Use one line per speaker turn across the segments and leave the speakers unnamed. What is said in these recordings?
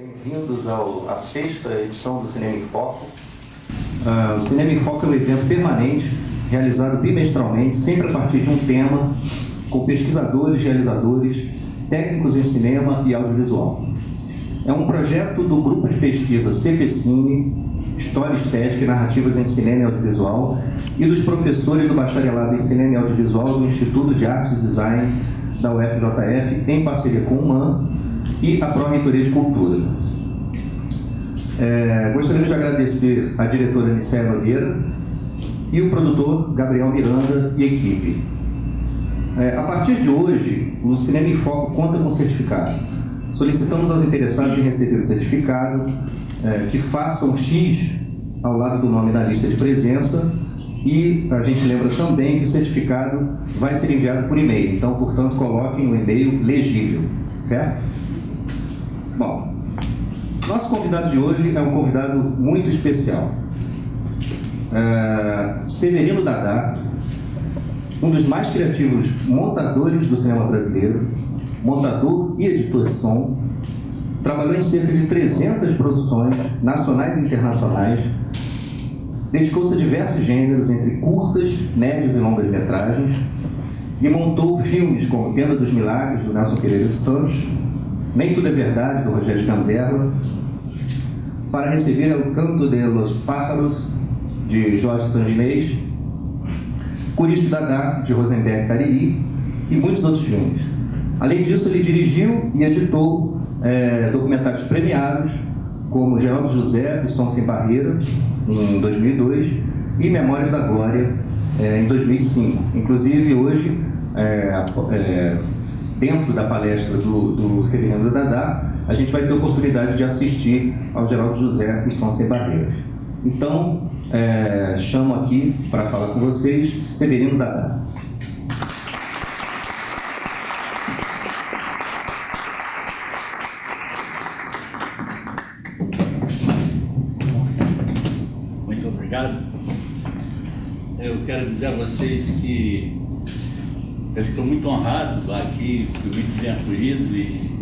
Bem-vindos à sexta edição do Cinema em Foco. O Cinema em Foco é um evento permanente, realizado bimestralmente, sempre a partir de um tema, com pesquisadores, realizadores, técnicos em cinema e audiovisual. É um projeto do grupo de pesquisa CPCine, História Estética e Narrativas em Cinema e Audiovisual, e dos professores do Bacharelado em Cinema e Audiovisual do Instituto de Artes e Design da UFJF, em parceria com o MAN e a Pró-Reitoria de Cultura. Gostaríamos de agradecer a diretora Nicéia Nogueira e o produtor Gabriel Miranda e equipe. A partir de hoje, o Cinema em Foco conta com certificado. Solicitamos aos interessados em receber o certificado que façam X ao lado do nome na lista de presença, e a gente lembra também que o certificado vai ser enviado por e-mail, então, portanto, coloquem o e-mail legível, certo? Bom, nosso convidado de hoje é um convidado muito especial. Severino Dadá, um dos mais criativos montadores do cinema brasileiro, montador e editor de som, trabalhou em cerca de 300 produções nacionais e internacionais, dedicou-se a diversos gêneros, entre curtas, médias e longas metragens, e montou filmes como Tenda dos Milagres, do Nelson Pereira dos Santos, Nem Tudo é Verdade, do Rogério Scanzerla, Para Receber El Canto de los Pájaros, de Jorge Sanginês, Curisto Dadá, de Rosenberg Cariri, e muitos outros filmes. Além disso, ele dirigiu e editou documentários premiados, como Geraldo José, e Som Sem Barreira, em 2002, e Memórias da Glória, em 2005. Inclusive, hoje, dentro da palestra do Severino Dadá, a gente vai ter a oportunidade de assistir ao Geraldo José e Som Sem Barreiras. Então, chamo aqui para falar com vocês Severino Dadá.
Muito obrigado. Eu quero dizer a vocês que eu estou muito honrado aqui, fui muito bem acolhido e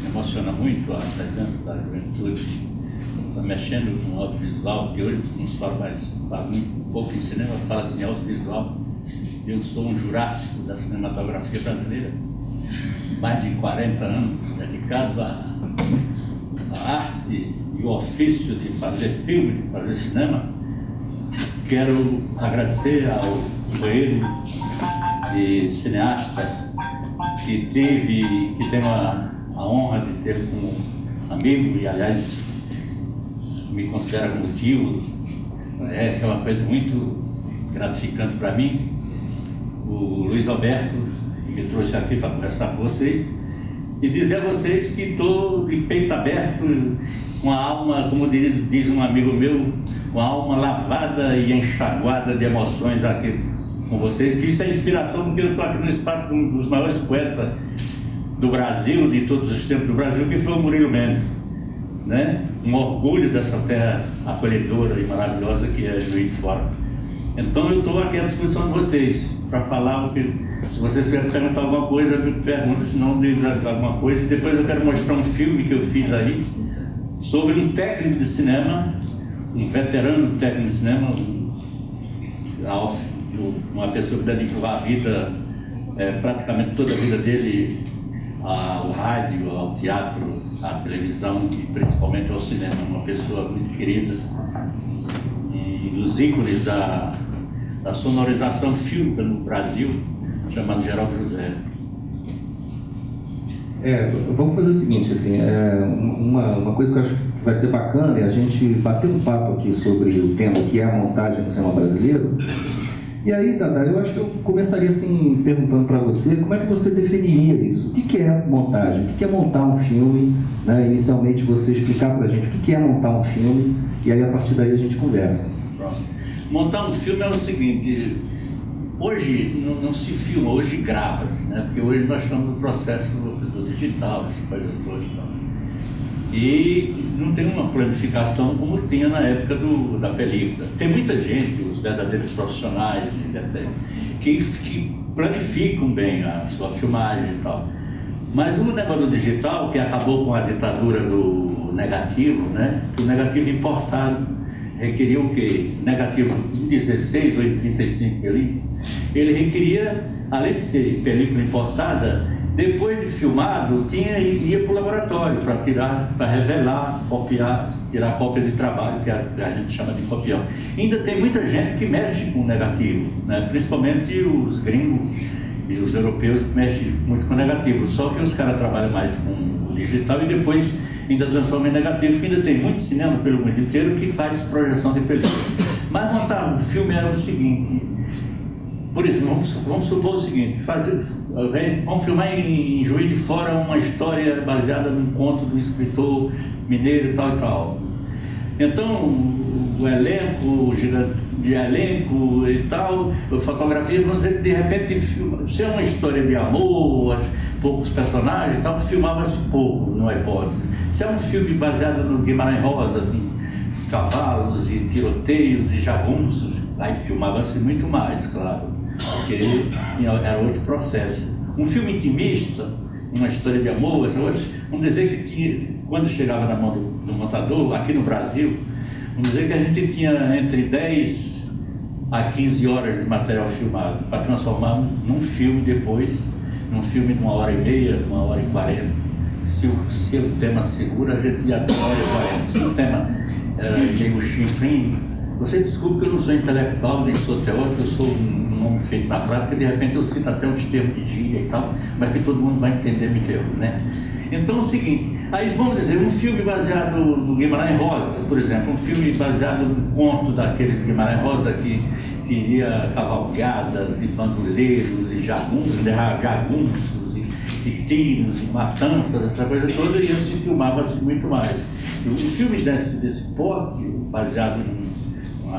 me emociona muito a presença da juventude. Está mexendo com o audiovisual, que hoje não se fala mais, fala muito pouco em cinema, fala-se em audiovisual. Eu sou um jurássico da cinematografia brasileira, mais de 40 anos dedicado à arte e o ofício de fazer filme, de fazer cinema. Quero agradecer ao companheiro e cineasta que tenho a honra de ter como amigo, e aliás me considera como tio. É uma coisa muito gratificante para mim, o Luiz Alberto, que me trouxe aqui para conversar com vocês, e dizer a vocês que estou de peito aberto, com a alma, como diz um amigo meu, com a alma lavada e enxaguada de emoções aqui com vocês, que isso é inspiração, porque eu estou aqui no espaço de um dos maiores poetas do Brasil, de todos os tempos do Brasil, que foi o Murilo Mendes, né? Um orgulho dessa terra acolhedora e maravilhosa que é Juiz de Fora. Então eu estou aqui à disposição de vocês para falar o que, se vocês quiserem perguntar alguma coisa, me pergunta, se não digo alguma coisa. Depois eu quero mostrar um filme que eu fiz aí sobre um técnico de cinema, um veterano técnico de cinema, uma pessoa que dedicou a vida, praticamente toda a vida dele, ao rádio, ao teatro, à televisão e principalmente ao cinema. Uma pessoa muito querida e dos ícones da sonorização fílmica no Brasil, chamado Geraldo José.
Vamos fazer o seguinte, assim, uma coisa que eu acho que vai ser bacana é a gente bater um papo aqui sobre o tema que é a montagem do cinema brasileiro. E aí, Dadá, eu acho que eu começaria assim perguntando para você como é que você definiria isso. O que é montagem? O que é montar um filme? Né? Inicialmente você explicar para a gente o que é montar um filme, e aí a partir daí a gente conversa.
Pronto. Montar um filme é o seguinte: hoje não se filma, hoje grava-se, né? Porque hoje nós estamos no processo do digital, essa coisa toda e tal. E não tem uma planificação como tinha na época da película. Tem muita gente, os verdadeiros profissionais, que planificam bem a sua filmagem e tal. Mas o negócio do digital, que acabou com a ditadura do negativo, né? O negativo importado requeria o quê? Negativo em 16 ou em 35 ali, ele requeria, além de ser película importada, depois de filmado, ia para o laboratório para tirar, para revelar, copiar, tirar cópia de trabalho, que a gente chama de copião. Ainda tem muita gente que mexe com o negativo, né? Principalmente os gringos e os europeus mexem muito com o negativo, só que os caras trabalham mais com o digital e depois ainda transformam em negativo, porque ainda tem muito cinema pelo mundo inteiro que faz projeção de película. Mas montar um filme era o seguinte, por exemplo, vamos supor o seguinte, vamos filmar em Juiz de Fora uma história baseada num conto do escritor mineiro tal e tal. Então, o elenco, o gigante de elenco e tal, a fotografia, vamos dizer que de repente, se é uma história de amor, poucos personagens e tal, filmava-se pouco, não é hipótese. Se é um filme baseado no Guimarães Rosa, de cavalos e tiroteios e jagunços, aí filmava-se muito mais, claro, porque era outro processo. Um filme intimista, uma história de amor, vamos dizer que quando chegava na mão do montador, aqui no Brasil, vamos dizer que a gente tinha entre 10 a 15 horas de material filmado para transformar num filme depois, num filme de 1h30, 1h40. Se o tema segura, a gente ia até 1h40. Se o tema era meio chinfrim, você desculpe que eu não sou intelectual, nem sou teórico, eu sou um homem feito na prática, de repente eu cito até uns termos de gíria e tal, mas que todo mundo vai entender melhor, né? Então é o seguinte, aí vamos dizer, um filme baseado no Guimarães Rosa, por exemplo, um filme baseado no conto daquele Guimarães Rosa que teria cavalgadas e bandoleiros e jagunços e tiros e matanças, essa coisa toda, e se filmava-se muito mais. O filme desse porte, baseado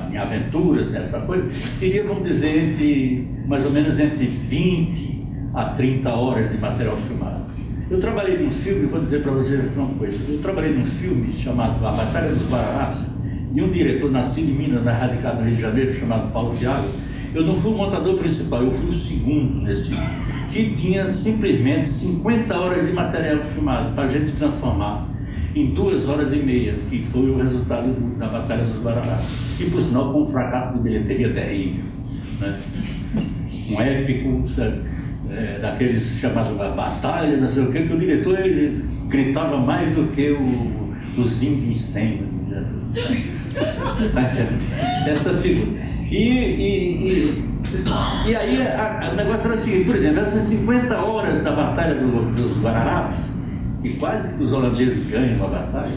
em aventuras, essa coisa, teria, vamos dizer, mais ou menos entre 20 a 30 horas de material filmado. Eu trabalhei num filme, vou dizer para vocês uma coisa, eu trabalhei num filme chamado A Batalha dos Guararapes, de um diretor nascido em Minas, radicado no Rio de Janeiro, chamado Paulo Thiago. Eu não fui o montador principal, eu fui o segundo nesse filme, que tinha simplesmente 50 horas de material filmado para a gente transformar em 2h30, que foi o resultado da Batalha dos Guararapes. E, por sinal, foi um fracasso de bilheteria terrível, né? Um épico, daqueles chamados Batalha, não sei o que o diretor ele gritava mais do que os incêndios. Tá certo? Essa figura. E aí o negócio era o seguinte, por exemplo, essas 50 horas da Batalha dos Guararapes, que quase que os holandeses ganham a batalha,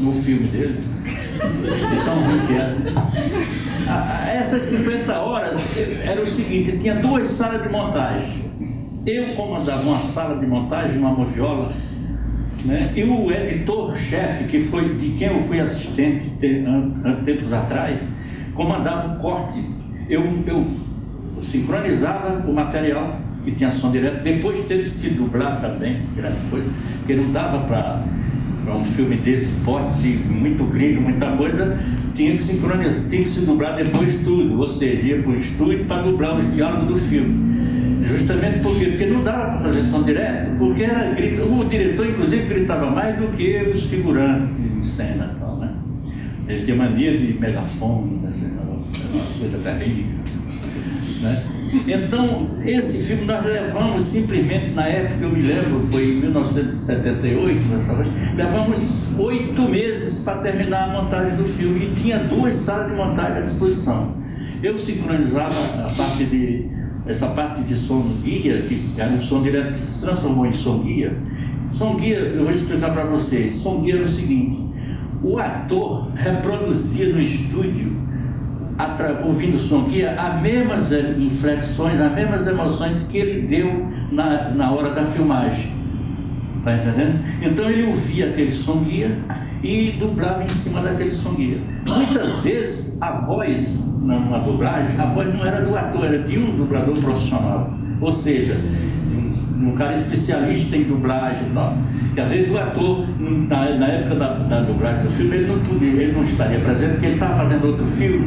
no filme dele, de tão ruim que era. Essas 50 horas era o seguinte, tinha 2 salas de montagem. Eu comandava uma sala de montagem, uma moviola, né? E o editor-chefe, de quem eu fui assistente tempos atrás, comandava o corte. Eu sincronizava o material, que tinha som direto, depois teve que dublar também, grande coisa, porque não dava para um filme desse porte, de muito grito, muita coisa, tinha que sincronizar, tinha que se dublar depois tudo, ou seja, ia para o estúdio para dublar os diálogos do filme. Justamente porque não dava para fazer som direto, porque o diretor inclusive gritava mais do que os figurantes em cena e tal, né? Eles tinham mania de megafone, uma coisa terrível, né? Então, esse filme nós levamos simplesmente, na época, eu me lembro, foi em 1978, levamos 8 meses para terminar a montagem do filme, e tinha 2 salas de montagem à disposição. Eu sincronizava essa parte de som guia, que era um som direto que se transformou em som guia. Som guia, eu vou explicar para vocês. Som guia era o seguinte: o ator reproduzia no estúdio, ouvindo o som guia, as mesmas inflexões, as mesmas emoções que ele deu na hora da filmagem. Está entendendo? Então ele ouvia aquele som guia e dublava em cima daquele som guia. Muitas vezes a voz, numa dublagem, a voz não era do ator, era de um dublador profissional. Ou seja, um cara especialista em dublagem e tal. Que às vezes o ator, na época da dublagem do filme, ele não estaria presente, porque ele estava fazendo outro filme,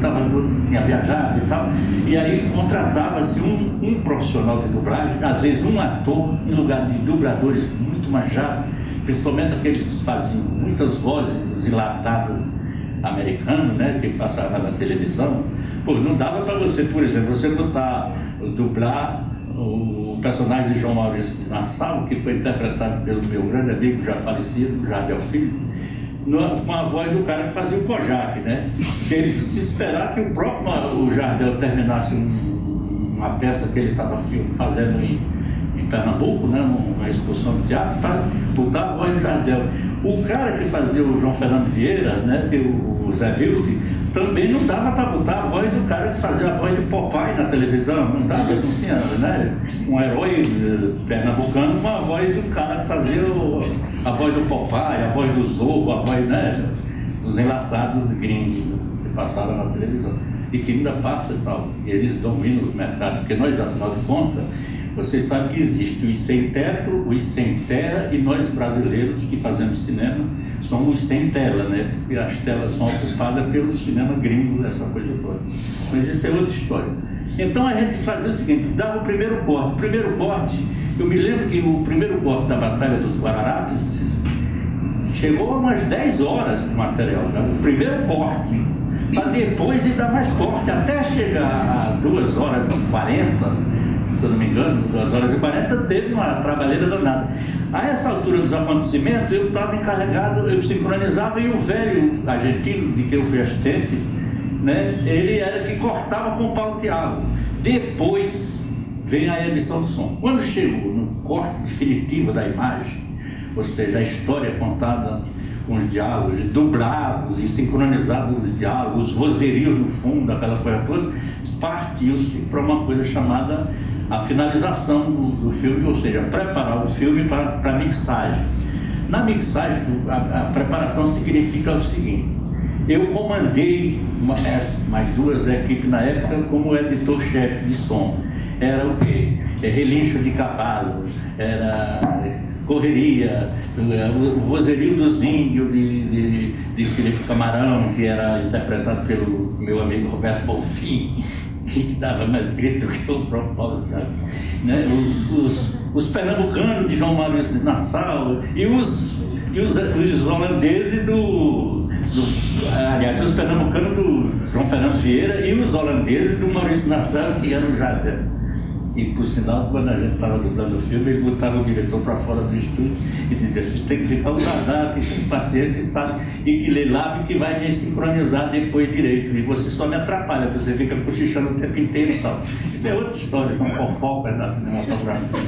tinha viajado e tal. E aí contratava-se um profissional de dublagem, às vezes um ator, em lugar de dubladores muito manjados, principalmente aqueles que faziam muitas vozes enlatadas americanas, né, que passavam na televisão. Pô, não dava para você, por exemplo, você dublar o personagem de João Maurício de Nassau, que foi interpretado pelo meu grande amigo já falecido, Jardel Filho, com a voz do cara que fazia o Kojak, né? Teve que se esperar que o Jardel terminasse uma peça que ele estava fazendo em Pernambuco, né? Uma excursão de teatro, para botar a voz do Jardel. O cara que fazia o João Fernando Vieira, né? O Zé Vilde, também não dava para botar a voz do cara que fazia a voz de Popeye na televisão, não dava, não tinha, né? Um herói pernambucano com a voz do cara que fazia a voz do Popeye, a voz do Zorro, a voz, né, dos enlatados gringos que passaram na televisão e que ainda passa e tal, e eles dominam o mercado, porque nós, afinal de contas, vocês sabem que existe os sem teto, os sem terra, e nós brasileiros que fazemos cinema somos sem tela, né? Porque as telas são ocupadas pelo cinema gringo, essa coisa toda. Mas isso é outra história. Então a gente fazia o seguinte, dava o primeiro corte. O primeiro corte, eu me lembro que o primeiro corte da Batalha dos Guararapes chegou a umas 10 horas de material, né? O primeiro corte, para depois ir dar mais corte, até chegar a 2 horas e 40, se eu não me engano, 2 horas e 40, teve uma trabalheira danada. A essa altura dos acontecimentos, eu estava encarregado, eu sincronizava, e o velho argentino, de que eu fui assistente, né, ele era que cortava com o Paulo Thiago. Depois vem a edição do som. Quando chegou no corte definitivo da imagem, ou seja, a história contada com os diálogos, dublados e sincronizados os diálogos, os vozerios no fundo, aquela coisa toda, partiu-se para uma coisa chamada a finalização do filme, ou seja, preparar o filme para a mixagem. Na mixagem, a preparação significa o seguinte: eu comandei mais 2 equipes na época como editor-chefe de som. Era o quê? Relincho de cavalo, era correria, o vozerio dos índios de Felipe Camarão, que era interpretado pelo meu amigo Roberto Bonfim, que dava mais grito que o próprio Paulo Thiago, né? Os pernambucanos de João Maurício de Nassau e os holandeses aliás, os pernambucanos do João Fernando Vieira e os holandeses do Maurício Nassau, que era o Jardel. E, por sinal, quando a gente estava dublando o filme, ele botava o diretor para fora do estúdio e dizia: tem que ficar no radar, tem que ter paciência, sabe, e que lê lá, que vai me sincronizar depois direito. E você só me atrapalha, você fica cochichando o tempo inteiro e tal. Isso é outra história, são fofocas da cinematografia,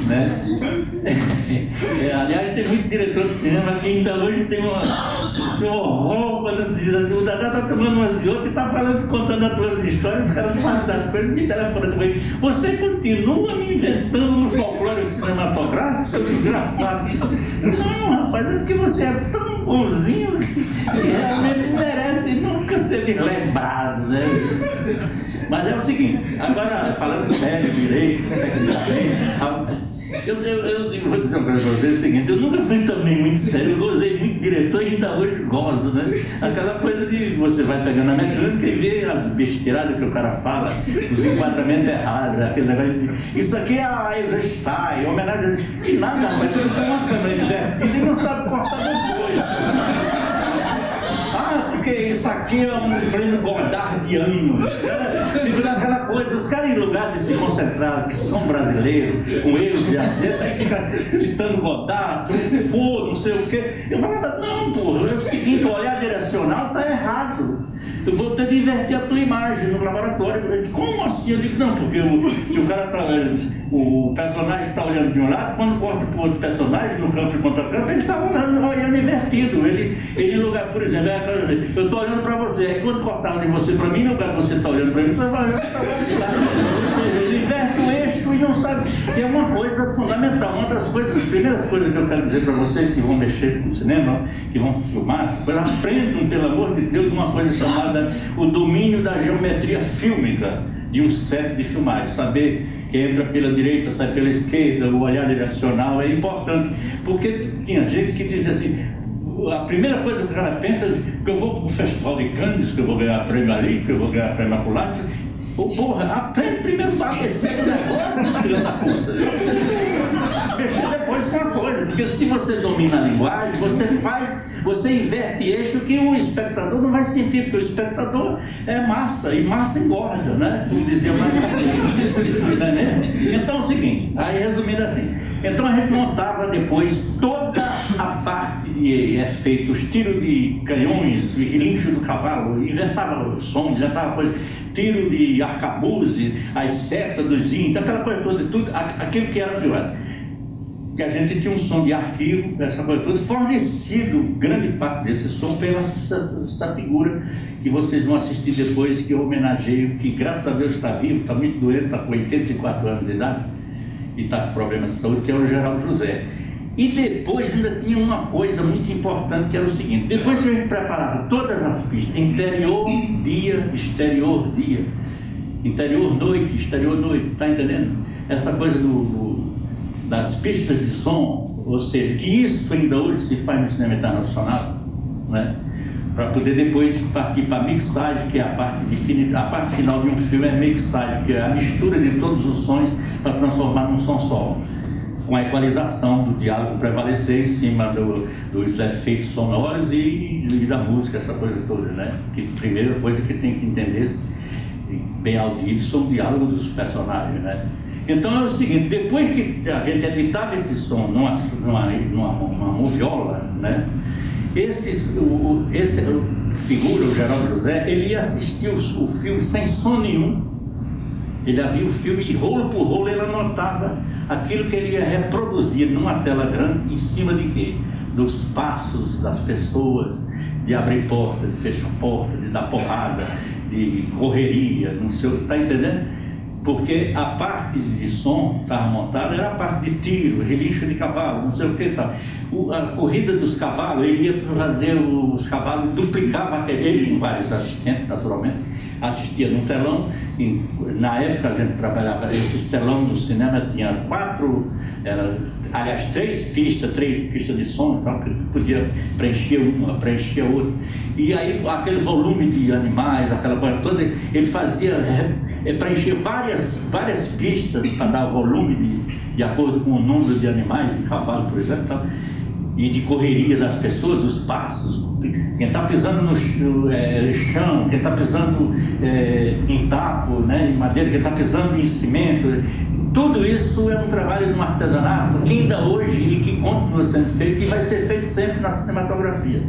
né? Aliás, tem muito diretor de cinema que ainda hoje tem um horror quando diz assim: o Dadá está tomando umas e outras e está contando as tuas histórias, os caras falam das coisas, me telefonam também. Você continua me inventando no folclore cinematográfico, seu desgraçado. Não, rapaz, é porque você é tão bonzinho que realmente merece nunca ser lembrado, né? Mas é o seguinte, agora falando sério, direito, tecnicamente, eu vou dizer para vocês o seguinte: eu nunca fui também muito sério, eu gozei muito diretor e ainda hoje gosto, né? Aquela coisa de você vai pegando a mecânica e vê as besteiradas que o cara fala, os enquadramentos errados, aquele negócio de, isso aqui é a Eisenstein, homenagem que nada, rapaz, tudo com uma câmera invertida e não sabe cortar depois. Porque isso aqui é um prêmio Godardiano, fica daquela coisa, os caras, em lugar de se concentrar que são brasileiros, com erros e acertos, aí fica citando Godard, Truffaut, não sei o quê. Eu falava: não, porra, é o seguinte, o olhar direcional está errado, eu vou ter que inverter a tua imagem no laboratório. Como assim? Eu digo: não, porque se o cara está olhando, o personagem está olhando de um lado, quando corta para o outro personagem, no campo e contra-campo, ele está olhando invertido. Ele lugar, por exemplo, eu estou olhando para você, aí quando cortava de você para mim, no lugar que você está olhando para mim, eu estou olhando para você. Ele inverte o eixo. eixo e não sabe. E é uma coisa fundamental. Uma das coisas, as primeiras coisas que eu quero dizer para vocês que vão mexer com o cinema, que vão filmar, aprendam, pelo amor de Deus, uma coisa chamada o domínio da geometria fílmica de um set de filmagem. Saber que entra pela direita, sai pela esquerda, o olhar direcional é importante. Porque tinha gente que dizia assim, a primeira coisa que o cara pensa é que eu vou para o Festival de Cannes, que eu vou ganhar prêmio ali, que eu vou ganhar prêmio acolá. Porra, aprende primeiro para aquecer o negócio, filho da puta. Mexer depois com a coisa, porque se você domina a linguagem, você inverte eixo que o espectador não vai sentir, porque o espectador é massa, e massa engorda, né? Como dizia mais. Não é mesmo? Então é o seguinte, aí resumindo assim, então a gente montava depois toda a parte de efeitos, tiro de canhões, de relincho do cavalo, inventava sons, inventava coisa, tiro de arcabuz, as setas dos índios, aquela coisa toda, tudo, aquilo que era filmado. Que a gente tinha um som de arquivo, essa coisa toda, fornecido grande parte desse som pela essa figura que vocês vão assistir depois, que eu homenageio, que graças a Deus está vivo, está muito doente, está com 84 anos de idade e está com problemas de saúde, que é o Geraldo José. E depois ainda tinha uma coisa muito importante, que era o seguinte: depois que a gente preparava todas as pistas, interior, dia, exterior, dia, interior, noite, exterior, noite, tá entendendo? Essa coisa das pistas de som, ou seja, que isso ainda hoje se faz no cinema internacional, né? Para poder depois partir para a mixagem, que é a parte final de um filme é mixagem, que é a mistura de todos os sons para transformar num som só, com a equalização do diálogo prevalecer em cima dos efeitos sonoros e da música, essa coisa toda, né? Que a primeira coisa que tem que entender, bem audível, são o diálogo dos personagens, né? Então é o seguinte, depois que a gente editava esse som numa moviola, né? Esse figura, o Geraldo José, ele ia assistir o filme sem som nenhum. Ele havia o filme e rolo por rolo ele anotava aquilo que ele ia reproduzir numa tela grande, em cima de quê? Dos passos das pessoas, de abrir porta, de fechar porta, de dar porrada, de correria, não sei, tá entendendo? Porque a parte de som que estava montada era a parte de tiro, relincho de cavalo, não sei o que tal. A corrida dos cavalos, ele ia fazer os cavalos, duplicava ele, com vários assistentes, naturalmente, assistia num telão. Na época a gente trabalhava, esse telão do cinema tinha três pistas de som, então podia preencher uma, preencher outra. E aí aquele volume de animais, aquela coisa toda, ele fazia preencher várias pistas para dar volume de acordo com o número de animais, de cavalo, por exemplo, tá? E de correria das pessoas, os passos, quem está pisando no chão, quem está pisando em tapo, né, em madeira, quem está pisando em cimento. Tudo isso é um trabalho de um artesanato que ainda hoje e que continua sendo feito, e vai ser feito sempre na cinematografia.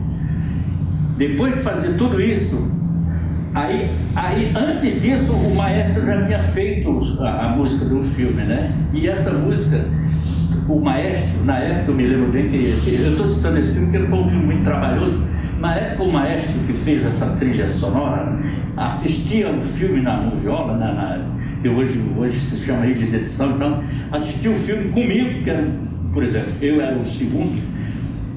Depois de fazer tudo isso, Aí, antes disso, o maestro já tinha feito a música do filme, né? E essa música, o maestro, na época eu me lembro bem que eu estou citando esse filme porque ele foi um filme muito trabalhoso. Na época, o maestro que fez essa trilha sonora assistia o filme na moviola, que hoje se chama aí de edição, então assistia o filme comigo, que era, por exemplo, eu era o segundo.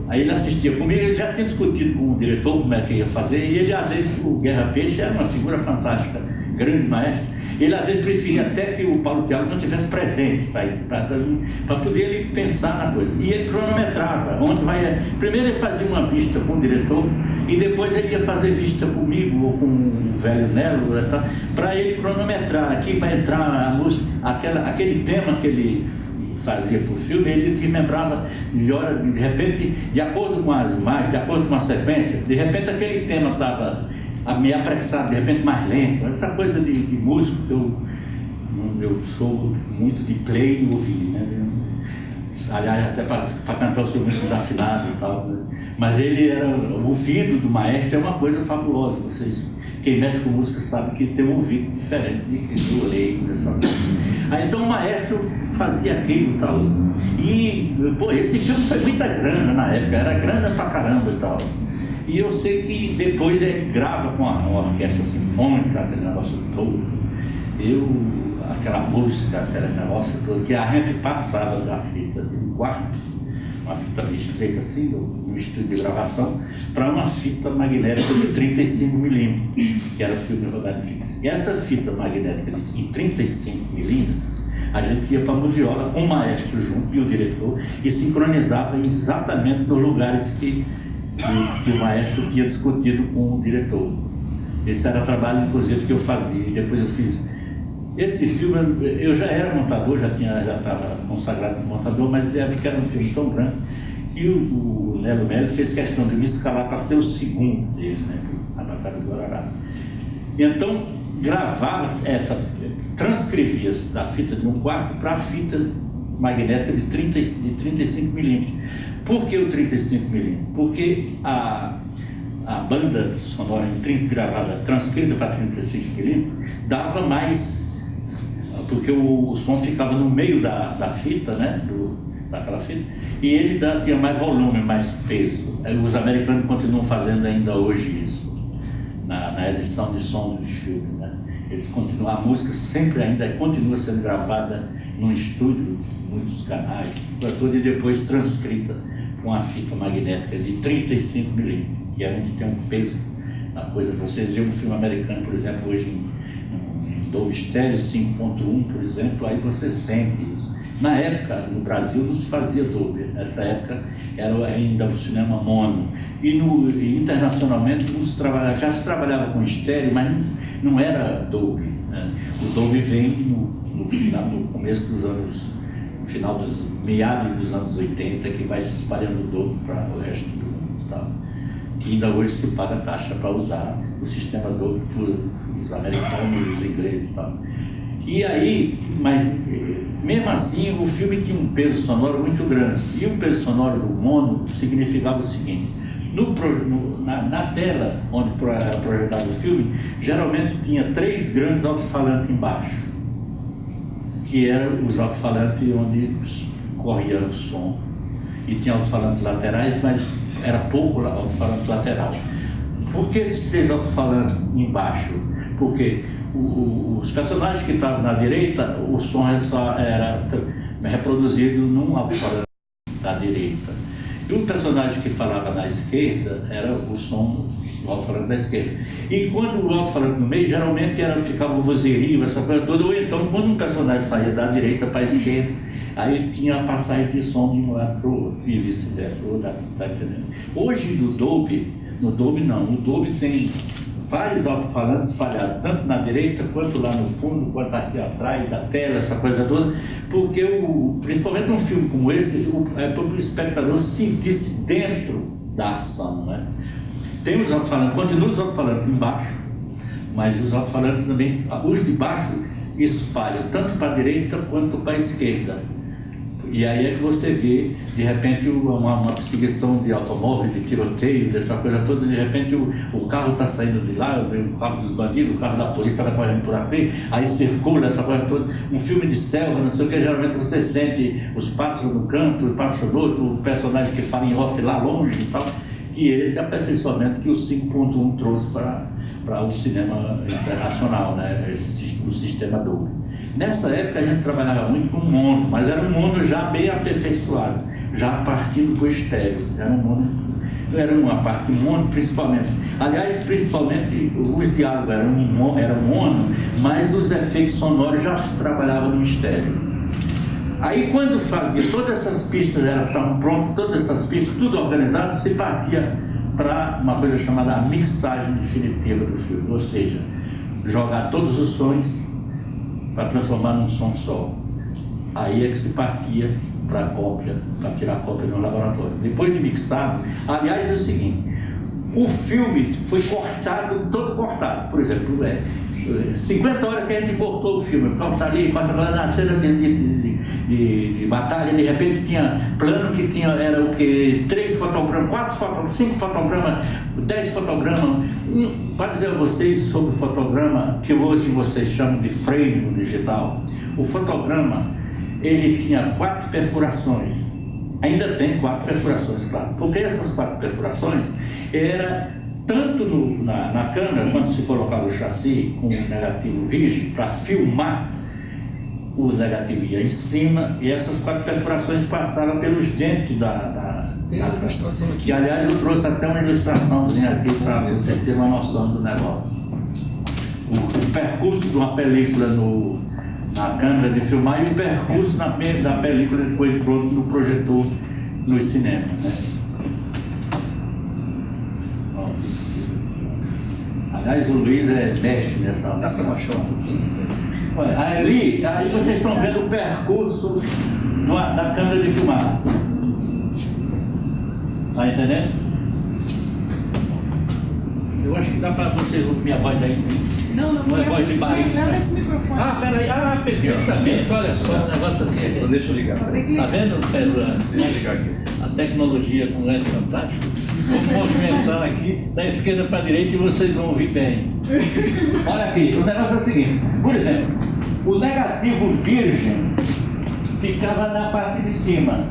Aí ele assistia comigo, ele já tinha discutido com o diretor como é que ia fazer, e ele, às vezes, o Guerra Peixe era uma figura fantástica, grande maestro. Ele, às vezes, preferia até que o Paulo Thiago não tivesse presente, para poder ele pensar na coisa. E ele cronometrava, primeiro ele fazia uma vista com o diretor, e depois ele ia fazer vista comigo, ou com o velho Nelo, para ele cronometrar. Aqui vai entrar a música, aquele tema que ele fazia para o filme, ele que lembrava de repente, de acordo com as imagens, de acordo com a sequência, de repente aquele tema estava meio apressado, de repente mais lento, essa coisa de músico que eu sou muito de play e ouvir, né? Aliás, até para cantar o seu muito desafinado e tal, né? Mas ele era, o ouvido do maestro é uma coisa fabulosa. Quem mexe com música sabe que tem um ouvido diferente do leigo, Aí então o maestro fazia aquilo e tal. E, esse filme foi muita grana na época, era grana pra caramba e tal. E eu sei que depois ele grava com uma orquestra sinfônica, aquele negócio todo. aquela música, aquele negócio todo, que a gente passava da fita de um quarto, uma fita meio estreita assim, no estúdio de gravação, para uma fita magnética de 35mm, que era o filme rodado em 35. E essa fita magnética em 35mm, a gente ia para a moviola com o maestro junto e o diretor e sincronizava exatamente nos lugares que o maestro tinha discutido com o diretor. Esse era o trabalho, inclusive, que eu fazia. Depois eu fiz esse filme. Eu já era montador, já estava consagrado como montador, mas era um filme tão grande que o Nelo Melo fez questão de me escalar para ser o segundo dele, né, a Batalha do Guararapes. Então gravava transcrevia da fita de um quarto para a fita magnética de 35mm. Por que o 35mm? Porque a banda sonora gravada, transcrita para 35mm, dava mais, porque o som ficava no meio da fita, né, daquela fita, e ele tinha mais volume, mais peso. Os americanos continuam fazendo ainda hoje isso, na edição de som dos filmes, né? Eles continuam, a música sempre ainda continua sendo gravada num estúdio, muitos canais, e depois transcrita com a fita magnética de 35mm, que a gente tem um peso na coisa. Vocês veem um filme americano, por exemplo, hoje em Dolby Stereo 5.1, por exemplo, aí você sente isso. Na época, no Brasil, não se fazia Dolby. Nessa época, era ainda o cinema mono. E internacionalmente, já se trabalhava com estéreo, mas não era Dolby, né? O Dolby vem no começo dos anos, no final meados dos anos 80, que vai se espalhando o Dolby para o resto do mundo, tá? Que ainda hoje se paga taxa para usar o sistema Dolby por os americanos, os ingleses e tal. E aí, mas mesmo assim, o filme tinha um peso sonoro muito grande. E o peso sonoro do mono significava o seguinte: na tela onde era projetado o filme, geralmente tinha 3 grandes alto-falantes embaixo, que eram os alto-falantes onde corria o som. E tinha alto-falantes laterais, mas era pouco alto-falante lateral. Por que esses 3 alto-falantes embaixo? Porque os personagens que estavam na direita, o som era reproduzido num alto-falante da direita. E o personagem que falava na esquerda era o som do alto-falante da esquerda. E quando o alto-falante no meio, geralmente ficava o vozerio, essa coisa toda. Ou então, quando um personagem saía da direita para a esquerda, aí tinha a passagem de som de um lado para o outro, e vice-versa. Tá entendendo? Hoje, no Dolby não. O Dolby tem vários alto-falantes espalhados, tanto na direita, quanto lá no fundo, quanto aqui atrás da tela, essa coisa toda, porque principalmente um filme como esse, é para o espectador sentir-se dentro da ação, né? Tem os alto-falantes, continuam os alto-falantes embaixo, mas os alto-falantes também, os de baixo, espalham tanto para a direita quanto para a esquerda. E aí é que você vê, de repente, uma perseguição de automóvel, de tiroteio, dessa coisa toda. De repente o carro está saindo de lá, o carro dos bandidos, o carro da polícia vai correndo por AP, aí circula essa coisa toda. Um filme de selva, não sei o que, geralmente você sente os pássaros no canto, o pássaro do outro, o personagem que fala em off lá longe e tal. Que esse aperfeiçoamento que o 5.1 trouxe para o cinema internacional, né? O sistema Dolby. Nessa época a gente trabalhava muito com mono, mas era um mono já bem aperfeiçoado, já partindo para o estéreo. Era uma parte mono principalmente. Aliás, principalmente os diálogos eram mono, mas os efeitos sonoros já se trabalhavam no estéreo. Aí quando fazia todas essas pistas, estavam prontas, todas essas pistas, tudo organizado, se partia para uma coisa chamada mixagem definitiva do filme, ou seja, jogar todos os sons para transformar num som só. Aí é que se partia para cópia, para tirar cópia no laboratório. Depois de mixado, aliás, é o seguinte: o filme foi cortado, todo cortado. Por exemplo, 50 horas que a gente cortou o filme, corta ali, corta lá na cena de batalha, de repente tinha plano que era o que? 3 fotogramas, 4 fotogramas, 5 fotogramas, 10 fotogramas. Para dizer a vocês sobre o fotograma, que hoje vocês chamam de frame no digital, o fotograma, ele tinha 4 perfurações. Ainda tem 4 perfurações, claro. Porque essas 4 perfurações era tanto na câmera, quando se colocava o chassi com o negativo virgem para filmar, o negativo ia em cima e essas 4 perfurações passaram pelos dentes
Tem a ilustração aqui.
E aliás eu trouxe até uma ilustraçãozinha aqui para você ter uma noção do negócio. O percurso de uma película na câmera de filmar e o percurso da película depois pronto no projetor nos cinemas, né? Aliás, o Luiz é mestre nessa
Dá para mostrar um pouquinho isso aí?
Olha, aí vocês estão vendo o percurso da câmera de filmar. Tá entendendo? Eu acho que dá para vocês ouvir minha voz aí.
Não,
Minha voz de barriga.
leva esse microfone.
Peraí. Perfeitamente. Olha só, um negócio assim.
Então deixa eu ligar.
Só tem que
Tá vendo, Pedro?
Deixa eu ligar aqui.
A tecnologia com é fantástica. Vou movimentar aqui da esquerda para a direita e vocês vão ouvir bem. Olha aqui, o negócio é o seguinte. Por exemplo, o negativo virgem ficava na parte de cima.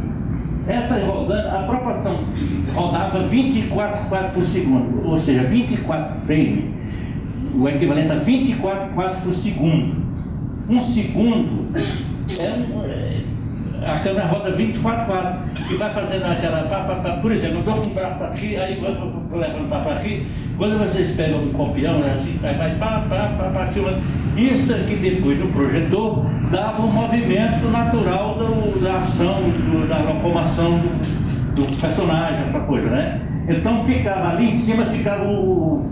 Essa rodando, a proporção rodava 24 quadros por segundo, ou seja, 24 frames, o equivalente a 24 quadros por segundo. Um segundo a câmera roda 24 quadros e vai fazendo aquela por exemplo, eu dou com o braço aqui, aí vou levantar para aqui. Quando vocês pegam um copião, assim, vai filmando. Isso aqui depois no projetor dava um movimento natural da ação, da locomoção do personagem, essa coisa, né? Então ficava ali em cima, ficava o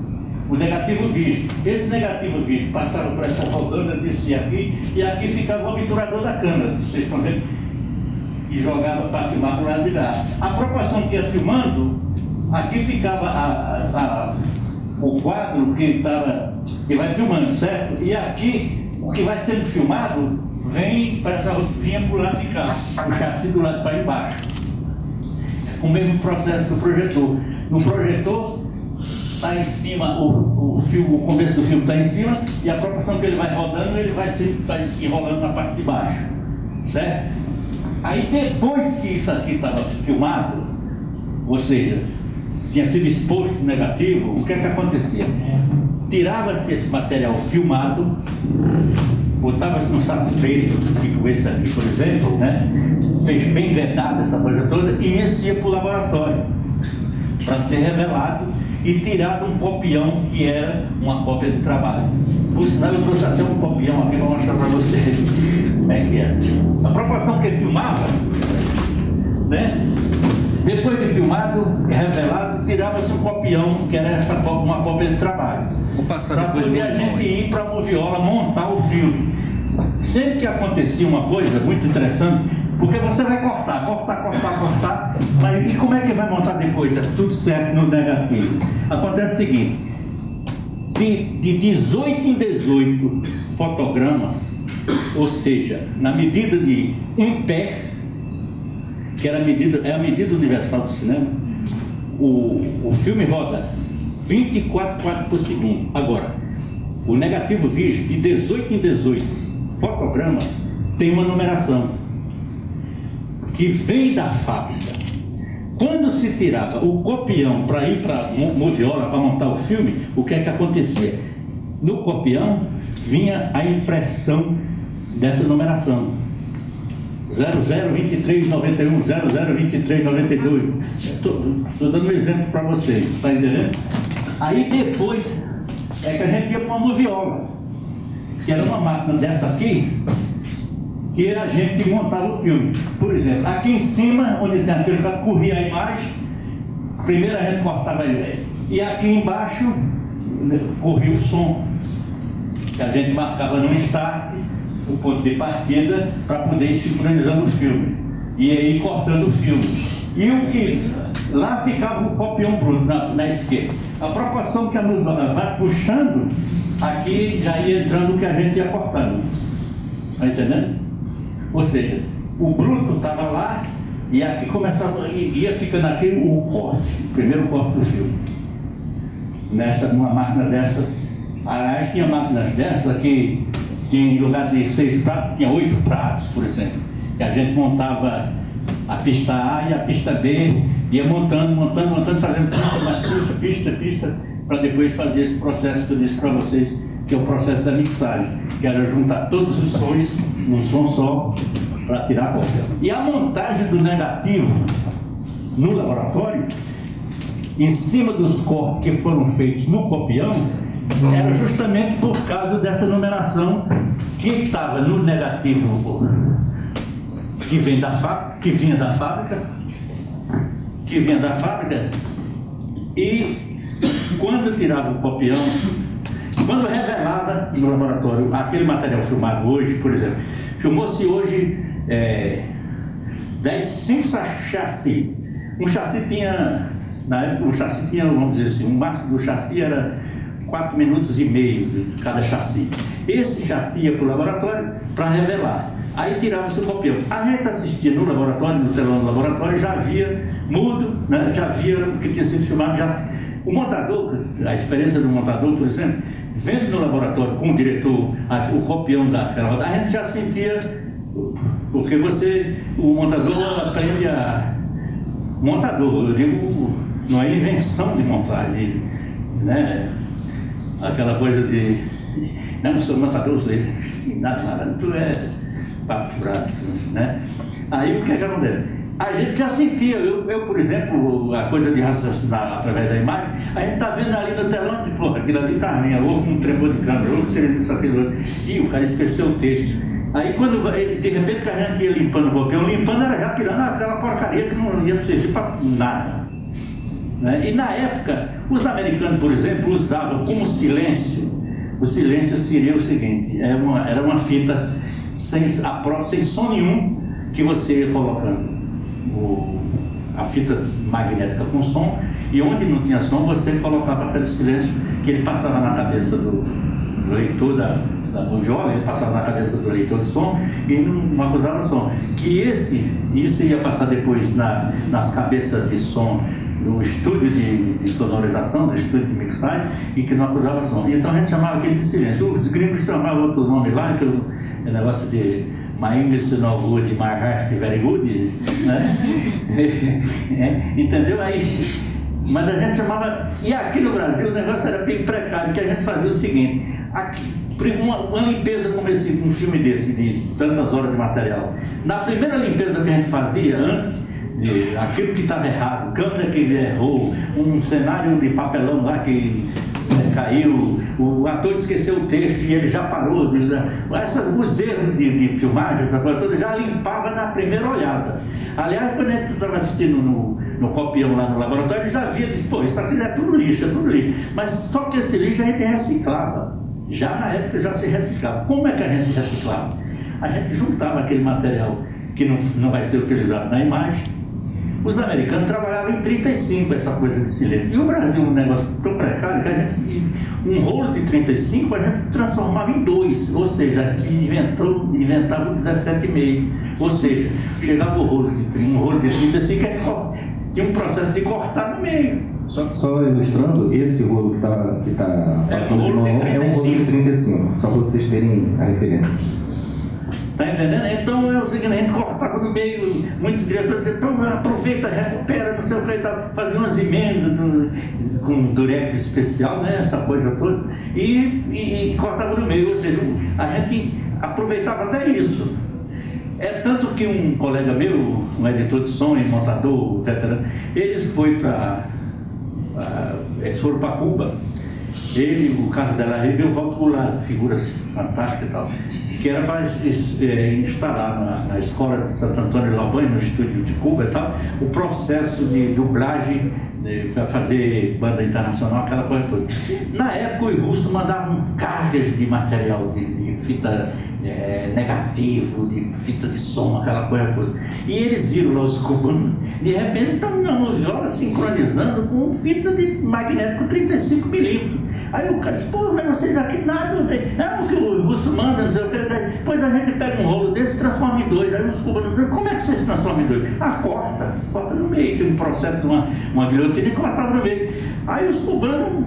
negativo virgem. Esse negativo virgem passava por essa rodanda, descia aqui, e aqui ficava o obturador da câmera, vocês estão vendo? E jogava para filmar para o lado de lá. A proporção que ia filmando, aqui ficava o quadro que vai filmando, certo? E aqui, o que vai sendo filmado, vinha para o lado de cá, o chassi do lado para embaixo. O mesmo processo do projetor. No projetor, está em cima, o começo do filme está em cima, e a proporção que ele vai rodando, ele vai se enrolando na parte de baixo, certo? Aí depois que isso aqui estava filmado, ou seja, tinha sido exposto o negativo, o que é que acontecia? Tirava-se esse material filmado, botava-se num saco preto, tipo esse aqui, por exemplo, né? Fez bem vedado essa coisa toda, e isso ia para o laboratório, para ser revelado e tirado um copião que era uma cópia de trabalho. Por sinal, eu trouxe até um copião aqui para mostrar para vocês como é que era. A proporção que ele filmava, né? Depois de filmado, revelado, tirava-se um copião, que era uma cópia de trabalho.
Vou passar
para
depois
poder a gente ir para a Moviola montar o filme. Sempre que acontecia uma coisa muito interessante, porque você vai cortar, mas e como é que vai montar depois? É tudo certo no negativo. Acontece o seguinte, de 18 em 18 fotogramas, ou seja, na medida de um pé, que é a medida universal do cinema, o filme roda 24 quadros por segundo. Agora, o negativo virgem de 18 em 18 fotogramas tem uma numeração que vem da fábrica. Quando se tirava o copião para ir para a Moviola para montar o filme, o que é que acontecia? No copião vinha a impressão dessa numeração. 002391, 002392. Estou dando um exemplo para vocês, está entendendo? Aí depois é que a gente ia para uma Moviola, que era uma máquina dessa aqui, que a gente montava o filme. Por exemplo, aqui em cima, onde tem aquele que corria a imagem, primeiro a gente cortava ele, e aqui embaixo corria o som, que a gente marcava no start, o ponto de partida, para poder ir sincronizando o filme, e aí cortando o filme. E o que lá ficava o copião bruto na esquerda. A proporção que a luz vai puxando, aqui já ia entrando o que a gente ia cortando. Está entendendo? Ou seja, o bruto estava lá e aqui começava, ia ficando aqui o corte, o primeiro corte do filme. Numa máquina dessa, aliás, tinha máquinas dessas que tinha, em lugar de 6 pratos, tinha 8 pratos, por exemplo. Que a gente montava a pista A e a pista B, ia montando, fazendo pista, para depois fazer esse processo que eu disse para vocês, que é o processo da mixagem, que era juntar todos os sons num som só para tirar a cópia. E a montagem do negativo no laboratório, em cima dos cortes que foram feitos no copião, era justamente por causa dessa numeração que estava no negativo que vinha da fábrica, e quando tirava o copião, quando revelava no laboratório aquele material filmado hoje, por exemplo, filmou-se hoje 5 chassis. Um chassi tinha, na época, vamos dizer assim, o máximo do chassi era 4 minutos e meio de cada chassi. Esse chassi ia para o laboratório para revelar. Aí tirava-se o copião. A gente assistia no laboratório, no telão do laboratório, já via mudo, né? Já via o que tinha sido filmado. O montador, a experiência do montador, por exemplo, vendo no laboratório com o diretor o copião daquela roda, a gente já sentia, porque o montador aprende a... Montador, eu digo, não é invenção de montar, né? Aquela coisa de... Não sou montador, nada, tu é papo furado, né? Aí o que acontece? A gente já sentia, eu, por exemplo, a coisa de raciocinar através da imagem, a gente tá vendo ali no telão de porra, aquilo ali tá minha, houve um tremor de câmera, houve isso, aquilo, e o cara esqueceu o texto. Aí quando, de repente, a gente ia limpando o copião, limpando era já tirando aquela porcaria que não ia servir para nada. Né? E na época, os americanos, por exemplo, usavam como silêncio. O silêncio seria o seguinte: era uma fita sem som nenhum, que você ia colocando a fita magnética com som, e onde não tinha som você colocava aquele silêncio que ele passava na cabeça do leitor da viola, ele passava na cabeça do leitor de som e não acusava som. Que isso ia passar depois nas cabeças de som do estúdio de sonorização, do estúdio de mixagem, e que não acusava som. Então a gente chamava aquele de silêncio. Os gringos chamavam outro nome lá, que é negócio de My English no good, my heart very good, né? Entendeu? Aí, mas a gente chamava... E aqui no Brasil o negócio era bem precário, que a gente fazia o seguinte: uma limpeza como um filme desse, de tantas horas de material. Na primeira limpeza que a gente fazia, antes, aquilo que estava errado, câmera que errou, um cenário de papelão lá que caiu, o ator esqueceu o texto e ele já parou, os erros de filmagem, essa coisa toda, já limpava na primeira olhada. Aliás, quando a gente estava assistindo no copião lá no laboratório, já via, pô, isso aqui é tudo lixo, mas só que esse lixo a gente reciclava. Já na época já se reciclava. Como é que a gente reciclava? A gente juntava aquele material que não vai ser utilizado na imagem. Os americanos trabalhavam em 35, essa coisa de silêncio. E o Brasil, um negócio tão precário que a gente, um rolo de 35 a gente transformava em 2, ou seja, a gente inventava o 17,5. Ou seja, chegava um rolo de 35, a gente tinha um processo de cortar no meio.
Só ilustrando, esse rolo que está passando de mão é um rolo de 35, só para vocês terem a referência.
Tá entendendo? Então é o seguinte: a gente cortava no meio, muitos diretores diziam, aproveita, recupera, não sei o que, fazia umas emendas com durex especial, né, essa coisa toda, e cortava no meio, ou seja, a gente aproveitava até isso. É tanto que um colega meu, um editor de som e montador veterano, eles foram para Cuba, ele, o Carlos Della Riva e o Walter Goulart, figuras fantásticas e tal, que era para instalar na escola de Santo Antônio de Lobanha, no estúdio de Cuba e tal, o processo de dublagem para fazer banda internacional, aquela coisa toda. Na época, os russos mandavam cargas de material, de fita negativo, de fita de som, aquela coisa toda. E eles viram lá os cubanos, de repente estavam na viola sincronizando com fita de magnético 35mm. Aí o cara disse, pô, mas vocês aqui nada não tem. Não, que o russo manda, não sei o que. Depois a gente pega um rolo desse e transforma em 2. Aí os cubanos, como é que vocês transformam em 2? Corta no meio. Tem um processo de uma guilhotina e cortava no meio. Aí os cubanos,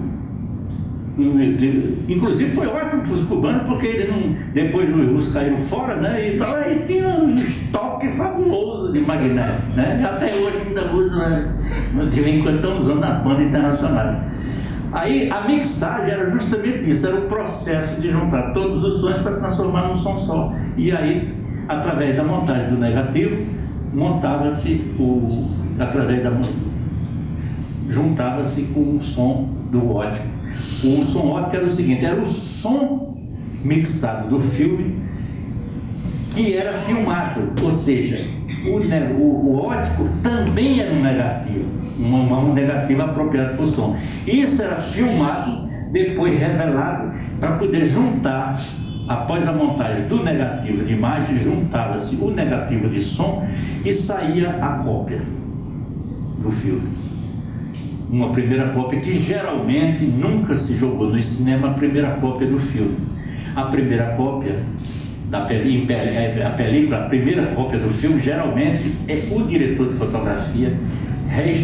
inclusive foi ótimo para os cubanos, porque eles não, depois os russos caíram fora, né? E tal, aí tinha um estoque fabuloso de magnético, né? Até hoje ainda usa, né? De vez em quando estão usando nas bandas internacionais. Aí a mixagem era justamente isso, era o processo de juntar todos os sons para transformar num som só. E aí, através da montagem do negativo, juntava-se com o som do ótico. O som ótico era o seguinte: era o som mixado do filme que era filmado, ou seja, o ótico também era um negativo, um negativo apropriado para o som. Isso era filmado, depois revelado, para poder juntar, após a montagem do negativo de imagem, juntava-se o negativo de som e saía a cópia do filme. Uma primeira cópia que geralmente nunca se jogou no cinema, a primeira cópia do filme. A primeira cópia da película, a primeira cópia do filme, geralmente é o diretor de fotografia,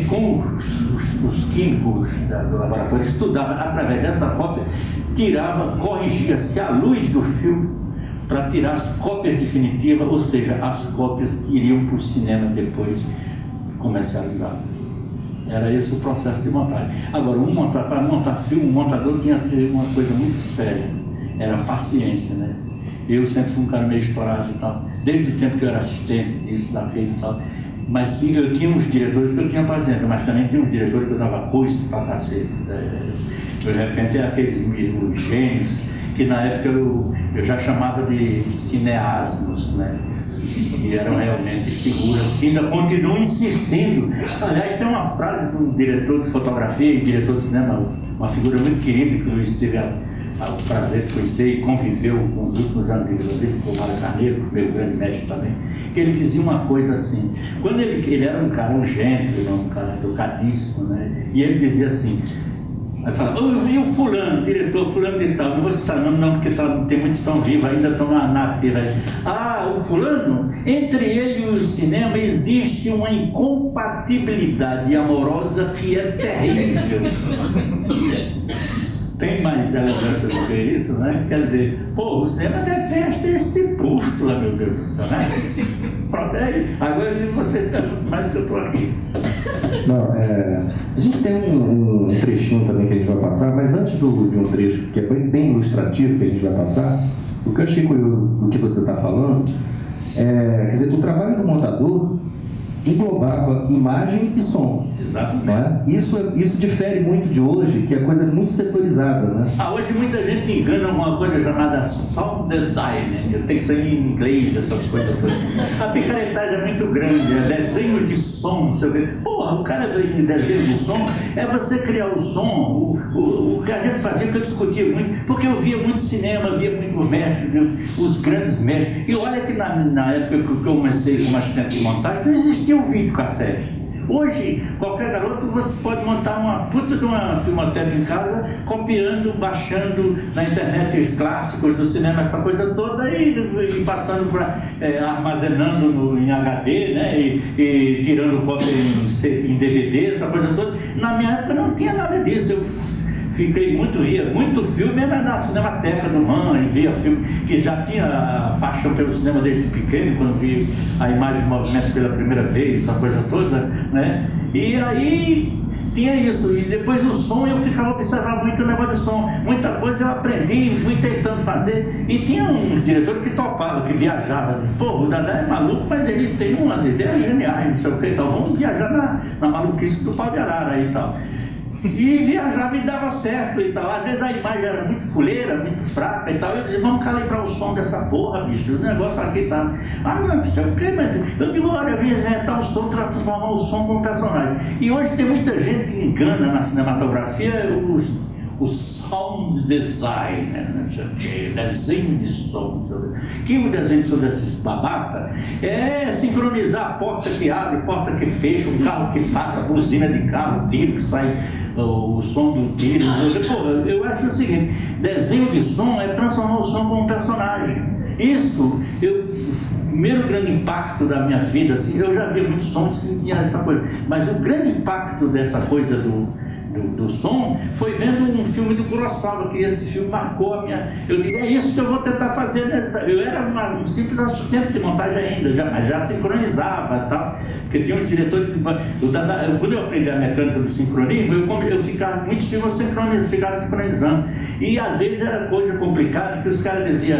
com os químicos do laboratório, estudava através dessa cópia, tirava, corrigia-se a luz do filme para tirar as cópias definitivas, ou seja, as cópias que iriam para o cinema depois comercializadas. Era esse o processo de montagem. Agora, para montar filme, o montador tinha que ter uma coisa muito séria, era a paciência, né? Eu sempre fui um cara meio estourado e tal, desde o tempo que eu era assistente disso, daquele e tal. Mas sim, eu tinha uns diretores que eu tinha paciência, mas também tinha uns diretores que eu dava coice pra cacete. De repente, aqueles os gênios que na época eu já chamava de cineasmos, né? E eram realmente figuras que ainda continuam insistindo. Aliás, tem uma frase de um diretor de fotografia e diretor de cinema, uma figura muito querida, que eu tive o prazer de conhecer e conviveu com os últimos anos de vida dele, que foi o Mário Carneiro, meu grande mestre também, que ele dizia uma coisa assim, quando ele era um cara, um gênero, um cara educadíssimo, né? E ele dizia assim, aí falava, e o fulano, diretor, fulano de tal, não vou citar nome não, porque tem muitos que estão vivos, ainda estão na ativa. Ah, o fulano, entre ele e o cinema existe uma incompatibilidade amorosa que é terrível. Tem mais elegância do que isso, né? Quer dizer, pô, o cinema detesta esse pústula, meu Deus do céu, né? Pronto, agora você tá mais que eu tô aqui.
Não, a gente tem um trechinho também que a gente vai passar, mas antes de um trecho que é bem ilustrativo que a gente vai passar, o que eu achei curioso do que você está falando quer dizer, o trabalho do montador englobava imagem e som.
Exatamente.
Né? Isso difere muito de hoje, que a coisa é muito setorizada, né?
Hoje muita gente engana uma coisa chamada sound design, tem que ser em inglês essas coisas todas. A picaretagem é muito grande, desenhos de som, não sei o quê. Porra, o cara de desenho de som é você criar o som, o que a gente fazia, que eu discutia muito, porque eu via muito cinema, via muito mestres, os grandes mestres. E olha que na época que eu comecei como assistente de montagem, não existia o videocassete. Hoje, qualquer garoto, você pode montar uma puta de uma filmoteca em casa, copiando, baixando na internet os clássicos do cinema, essa coisa toda, e passando armazenando em HD, né? E tirando cópia em DVD, essa coisa toda. Na minha época não tinha nada disso. Eu via muito filme na Cinemateca do Mãe, via filme que já tinha paixão pelo cinema desde pequeno, quando vi a imagem de movimento pela primeira vez, essa coisa toda, né? E aí tinha isso, e depois o som eu ficava observando muito o negócio do som, muita coisa eu aprendi, fui tentando fazer, e tinha uns diretores que topavam, que viajavam, pô, o Dadá é maluco, mas ele tem umas ideias geniais, não sei o que e tal, vamos viajar na maluquice do Pau de Arara aí e tal. E viajava e dava certo e tal. Às vezes a imagem era muito fuleira, muito fraca e tal. Eu dizia, vamos calibrar o som dessa porra, bicho. O negócio aqui tá. Não sei o que, mas eu digo, olha, eu vim resetar o som, transformar o som como personagem. E hoje tem muita gente que engana na cinematografia o sound design, não sei o que, desenho de som. Que o desenho de som desses babaca é sincronizar a porta que abre, a porta que fecha, um carro que passa, buzina de carro, tiro que sai, o som do tiro. Pô, eu acho o seguinte, desenho de som é transformar o som como um personagem. Isso, o primeiro grande impacto da minha vida, assim, eu já vi muito som, sentia essa coisa, mas o grande impacto dessa coisa do som foi vendo um filme do Kurosawa, que esse filme marcou a minha. Eu digo, é isso que eu vou tentar fazer, né? Eu era um simples assistente de montagem ainda, mas já sincronizava e tal, porque tinha uns diretores quando eu aprendi a mecânica do sincronismo, eu ficava muitos filmes ficava sincronizando, e às vezes era coisa complicada, que os caras diziam,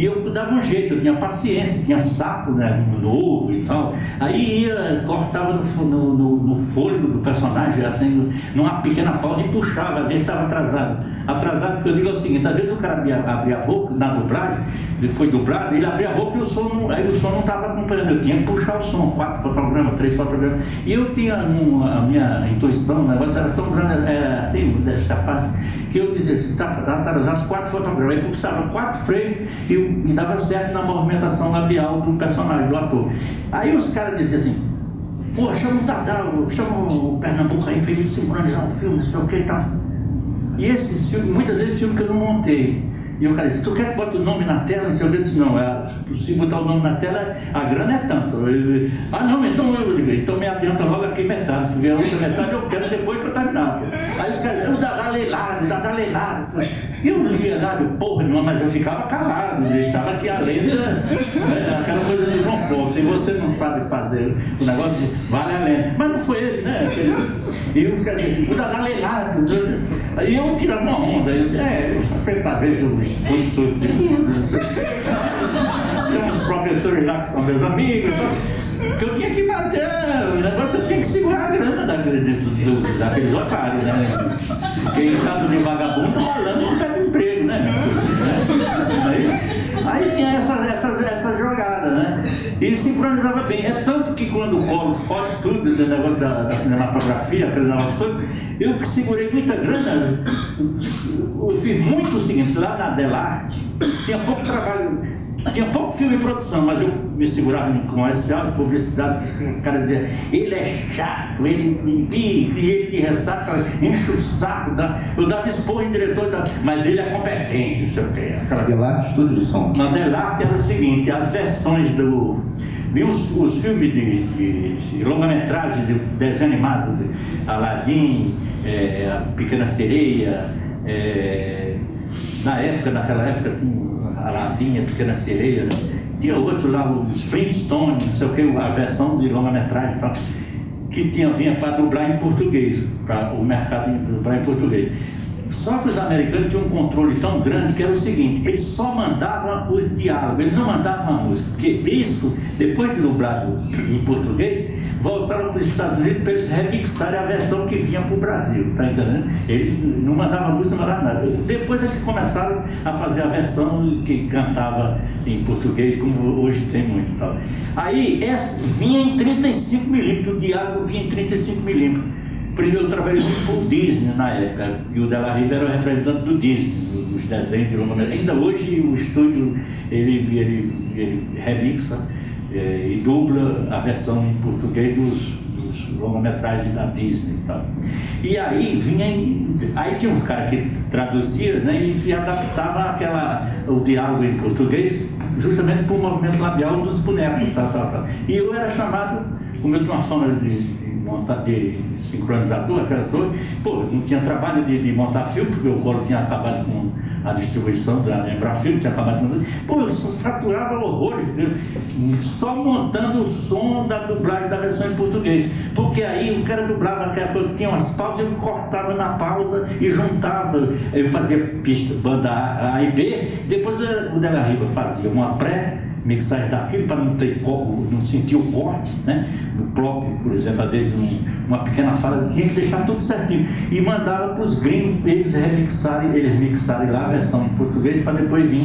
E eu dava um jeito, eu tinha paciência, tinha saco, né, novo e tal. Aí ia, cortava no fôlego do personagem, assim, numa pequena pausa e puxava, ver se estava atrasado. Atrasado, porque eu digo o seguinte, às vezes o cara abria a boca na dublagem, ele foi dublado, ele abria a boca e o som não estava acompanhando. Eu tinha que puxar o som, 4 fotogramas, 3 fotogramas. E eu tinha a minha intuição, o negócio era tão grande, assim, dessa parte, que eu dizia, está atrasado 4 fotogramas. Aí puxava 4 frames e dava certo na movimentação labial do personagem, do ator. Aí os caras diziam assim, pô, chama o Dadá, chama o Pernambuco aí para ele sincronizar um filme, não sei o que e tal. E esses filmes, muitas vezes filmes que eu não montei. E o cara disse, tu quer que bote o nome na tela? Não sei o que. Eu disse, não, se botar o nome na tela, a grana é tanto. Não, então me adianta logo aqui metade, porque a outra metade eu quero depois que eu terminar. Aí os caras, o Dadá Leilado. E eu lia nada, porra nenhuma, mas eu ficava calado, deixava que a lenda, aquela coisa de João Fonseca, se você não sabe fazer o negócio, vale a lenda. Mas não foi ele, né? E os caras diziam, o Dadá Leilado. Aí eu tirava uma onda, eu disse, eu sempre vejo os estudos, tem uns professores lá que são meus amigos, que eu tinha que bater, o negócio eu tinha que segurar a grana daqueles otários, né? Porque em caso de vagabundo, falando, não pega emprego, né? Aí tinha essa jogada, né? E sincronizava bem. É tanto que quando o Collor foge tudo do negócio da cinematografia, aquele negócio todo, eu que segurei muita grana, eu fiz muito o seguinte, lá na Delarte, tinha pouco trabalho. Tinha pouco filme em produção, mas eu me segurava com comercial, publicidade, o cara dizia, ele é chato, ele ressaca, enche o saco, eu dava expor em diretor, mas ele é competente, não sei o que.
Delarte, estúdio de som.
Na Delarte era o seguinte, as versões vi os filmes de longa-metragem, de desenho animado, Aladdin, A Pequena Sereia, naquela época, assim, Aladdin, A Pequena Sereia, né? Tinha outro lá, os Flintstones, não sei o que, a versão de longa-metragem e tal, que vinha para dublar em português, para o mercado dublar em português. Só que os americanos tinham um controle tão grande que era o seguinte, eles só mandavam os diálogos, eles não mandavam a música, porque isso, depois de dublado em português, voltaram para os Estados Unidos para eles remixarem a versão que vinha para o Brasil, tá entendendo? Eles não mandavam música, não mandavam nada. Depois é que começaram a fazer a versão que cantava em português, como hoje tem muito e tal. Aí, vinha em 35mm, o diálogo vinha em 35mm. Primeiro eu trabalhei muito com o Disney na época, e o De La Riva era o representante do Disney, dos desenhos de longa-metragem. Ainda hoje o estúdio, ele remixa e dubla a versão em português dos longa-metragens da Disney e tal. E aí aí tinha um cara que traduzia, né, e adaptava o diálogo em português justamente para o movimento labial dos bonecos, tal. E eu era chamado, como eu tinha uma fama de sincronizador, aquela coisa, não tinha trabalho de montar filme, porque o Collor tinha acabado com a distribuição da Embrafilme, tinha acabado com... eu faturava horrores, só montando o som da dublagem da versão em português, porque aí o cara dublava aquela coisa, tinha umas pausas, eu cortava na pausa e juntava, eu fazia pista, banda A e B, depois o De La Riva fazia uma mixagem daquilo para não sentir o corte, né? No próprio, por exemplo, às vezes uma pequena fala, tinha que deixar tudo certinho e mandava para os gringos eles mixarem lá a versão em português para depois vir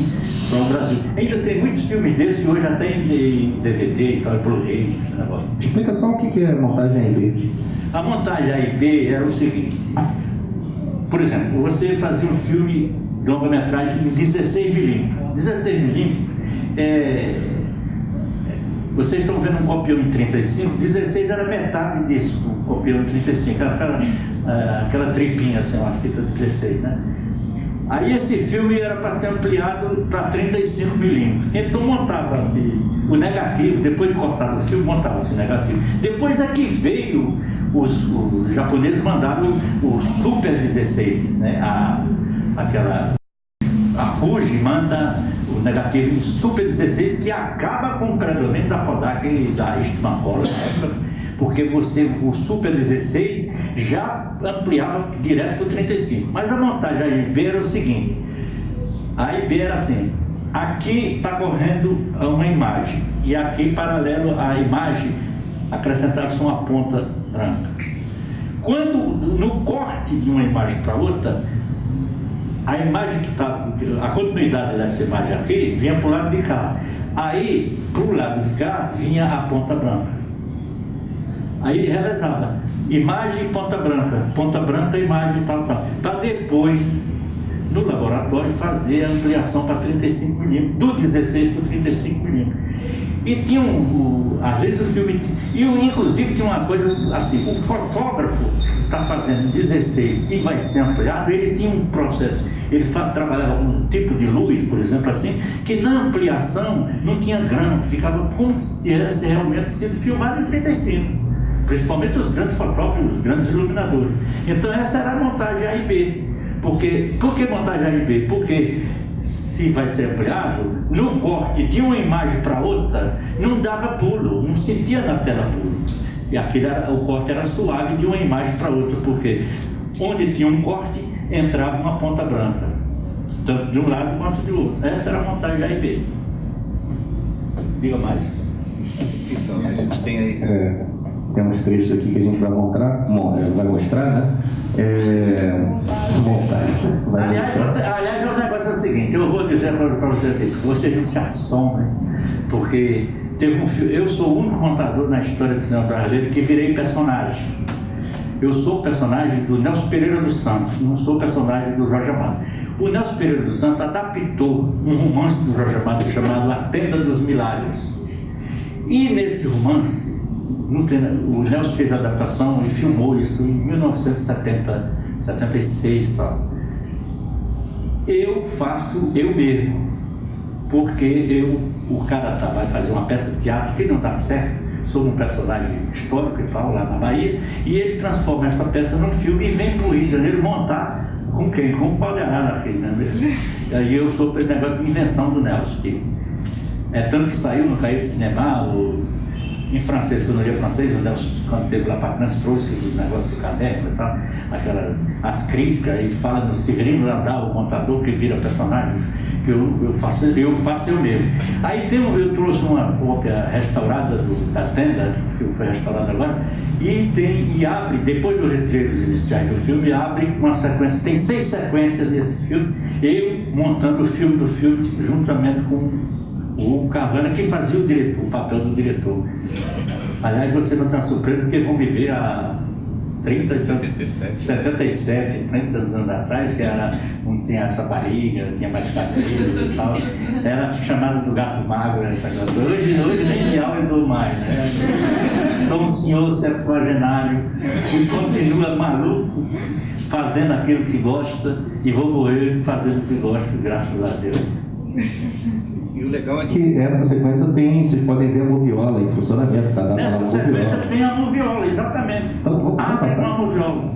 para o Brasil. Ainda tem muitos filmes desses, hoje já tem DVD e tal, Blu-ray, esse negócio.
Explica só o que é montagem A e B.
A montagem A e B era o seguinte, por exemplo, você fazia um filme de longa-metragem em 16mm. 16mm vocês estão vendo um copião em 35, 16 era metade disso, o copião em 35, aquela tripinha assim, uma fita 16, né? Aí esse filme era para ser ampliado para 35mm, então montava-se o negativo, depois de cortar o filme, montava-se o negativo. Depois é que veio, os japoneses mandaram o Super 16, né? A Fuji manda o negativo em Super 16, que acaba com o predomínio da Kodak e da Eastman Kodak na época, porque o Super 16 já ampliava direto para o 35. Mas a montagem A e B era o seguinte, a A e B era assim, aqui está correndo uma imagem, e aqui, paralelo à imagem, acrescentaram-se uma ponta branca. Quando, no corte de uma imagem para outra, a imagem que está, a continuidade dessa imagem aqui, vinha para o lado de cá. Aí, para o lado de cá, vinha a ponta branca. Aí revezava. Imagem e ponta branca, imagem e tal. Para depois, no laboratório, fazer a ampliação para 35 mm, do 16 para 35 mm. E tinha às vezes o filme, inclusive tinha uma coisa assim, o fotógrafo que está fazendo 16 e vai ser ampliado, ele tinha um processo, ele trabalhava com um tipo de luz, por exemplo, assim, que na ampliação não tinha grão, ficava como se tivesse realmente sido filmado em 35. Principalmente os grandes fotógrafos, os grandes iluminadores. Então essa era a montagem A e B. Por que montagem A e B? Porque se vai ser ampliado, no corte de uma imagem para outra, não dava pulo, não sentia na tela pulo. E o corte era suave de uma imagem para outra, porque onde tinha um corte, entrava uma ponta branca, tanto de um lado quanto do outro. Essa era a montagem A e B. Diga mais.
Então, a gente tem aí...
Tem uns trechos aqui que a gente vai mostrar, né? Aliás, o negócio é o seguinte, eu vou dizer para vocês assim, vocês não se assombrem, porque teve um filme, eu sou o único contador na história do cinema brasileiro que virei personagem. Eu sou o personagem do Nelson Pereira dos Santos, não sou o personagem do Jorge Amado. O Nelson Pereira dos Santos adaptou um romance do Jorge Amado chamado A Tenda dos Milagres. E nesse romance, o Nelson fez a adaptação e filmou isso em 1976 e tal. Eu faço eu mesmo, porque o cara vai fazer uma peça de teatro que não dá certo sobre um personagem histórico e tal, lá na Bahia, e ele transforma essa peça num filme e vem para o Rio de Janeiro montar com quem? Com o Paulo Arara aqui, né? Aí eu sou o negócio de invenção do Nelson, que tanto que saiu no Cahiers de Cinema, em francês, quando eu li francês, o Nelson, quando teve lá para França, trouxe o negócio do caderno e tal, as críticas, e fala do Severino Landau, o contador que vira personagem, que eu faço eu mesmo. Aí eu trouxe uma cópia restaurada da Tenda, que o filme foi restaurado agora, e abre, depois dos retreiros iniciais do filme, abre uma sequência, tem 6 sequências desse filme, eu montando o filme do filme, juntamente com o Cavana, que fazia o papel do diretor. Aliás, você não está surpreso porque vão me ver há 77, 30 anos atrás, que não tinha essa barriga, tinha mais cabelo e tal. Era chamada do gato magro, né? Hoje nem ideal eu dou mais, né? Sou um senhor septuagenário que continua maluco, fazendo aquilo que gosta, e vou morrer fazendo o que gosto, graças a Deus.
E o legal é
que essa sequência vocês podem ver a moviola em funcionamento.
Nessa sequência tem a moviola, exatamente.
Então,
abre uma moviola.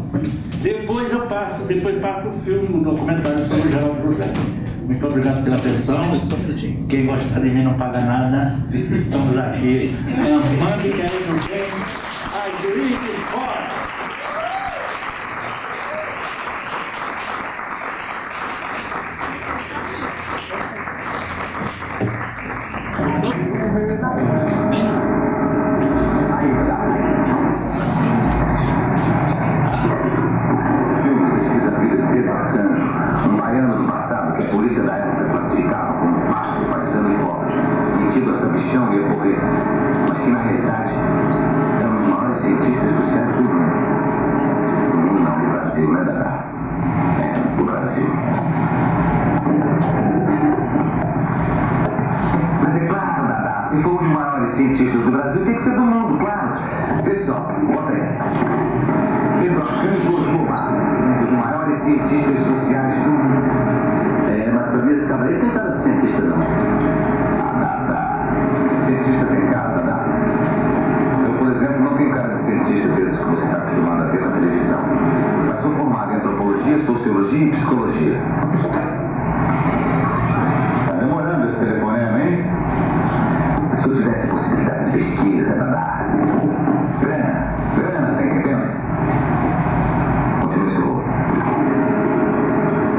Depois passa o filme, o documentário sobre o Geraldo José. Muito obrigado pela atenção. Quem gosta de mim não paga nada. Estamos aqui amando e querendo bem. A juiz de fora.
Um baiano do passado que a polícia da época classificava como macho, paisano e pobre, metido a sabichão e a correr, mas que na realidade era um dos maiores cientistas do século XX. Do mundo não, do Brasil, né, Dadá? Do Brasil. Mas é claro, Dadá, se for um dos maiores cientistas do Brasil, tem que ser do mundo, claro. Pessoal, bota aí. Pedro Arcanjo Osmar, um dos maiores cientistas sociais do mundo. Mas sabia esse cara aí tem cara de cientista, não? Dá. Cientista tem cara, dá. Eu, por exemplo, não tenho cara de cientista desse que você está acostumado a ver na televisão. Mas sou formado em antropologia, sociologia e psicologia. Tá demorando esse telefonema, hein? Se eu tivesse possibilidade de pesquisa, dá. Grana, tá entendendo? Continue seu voo.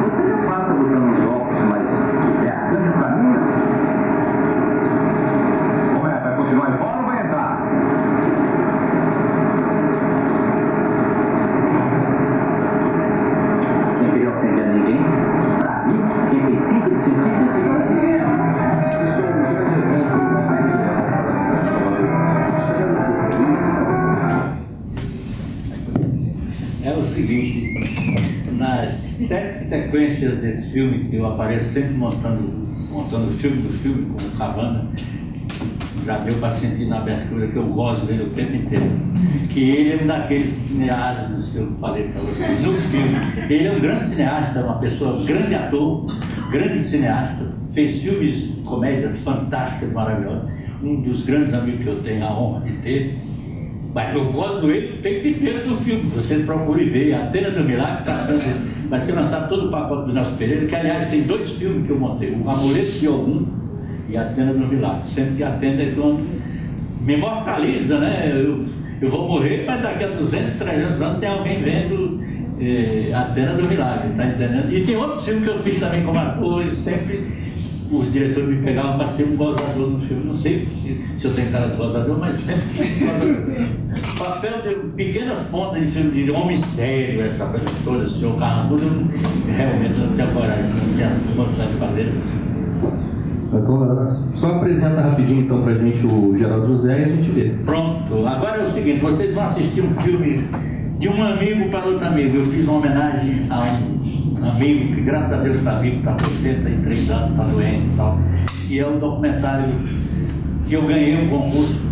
Você não passa botando os óculos, mas arranjo pra mim, não?
nas 7 sequências desse filme, que eu apareço sempre montando o filme do filme, com o Cavanda, já deu para sentir na abertura que eu gosto dele o tempo inteiro. Que ele é um daqueles cineastas que eu falei para vocês no filme. Ele é um grande cineasta, uma pessoa, um grande ator, grande cineasta, fez filmes, comédias fantásticas, maravilhosas. Um dos grandes amigos que eu tenho a honra de ter. Mas eu gosto dele o tempo inteiro do filme. Você procure ver. A Atena do Milagre vai ser lançado todo o pacote do Nelson Pereira, que aliás tem 2 filmes que eu montei: O Amuleto de Ogum e a Atena do Milagre. Sempre que a Atena é quando me imortaliza, né? Eu vou morrer, mas daqui a 200, 300 anos tem alguém vendo a Atena do Milagre, tá entendendo? E tem outros filmes que eu fiz também como ator, e sempre os diretores me pegavam para ser um gozador no filme. Não sei se eu tenho cara de gozador, mas sempre fui gozador. Papel de pequenas pontas de filme de homem sério, essa coisa toda, senhor Carnaval, realmente não tinha coragem, não tinha condição de fazer.
Então, só apresenta rapidinho então pra gente o Geraldo José e a gente vê.
Pronto, agora é o seguinte, vocês vão assistir um filme de um amigo para outro amigo. Eu fiz uma homenagem a um amigo que graças a Deus está vivo, está com 83 anos, está doente e tal, que é um documentário que eu ganhei um concurso.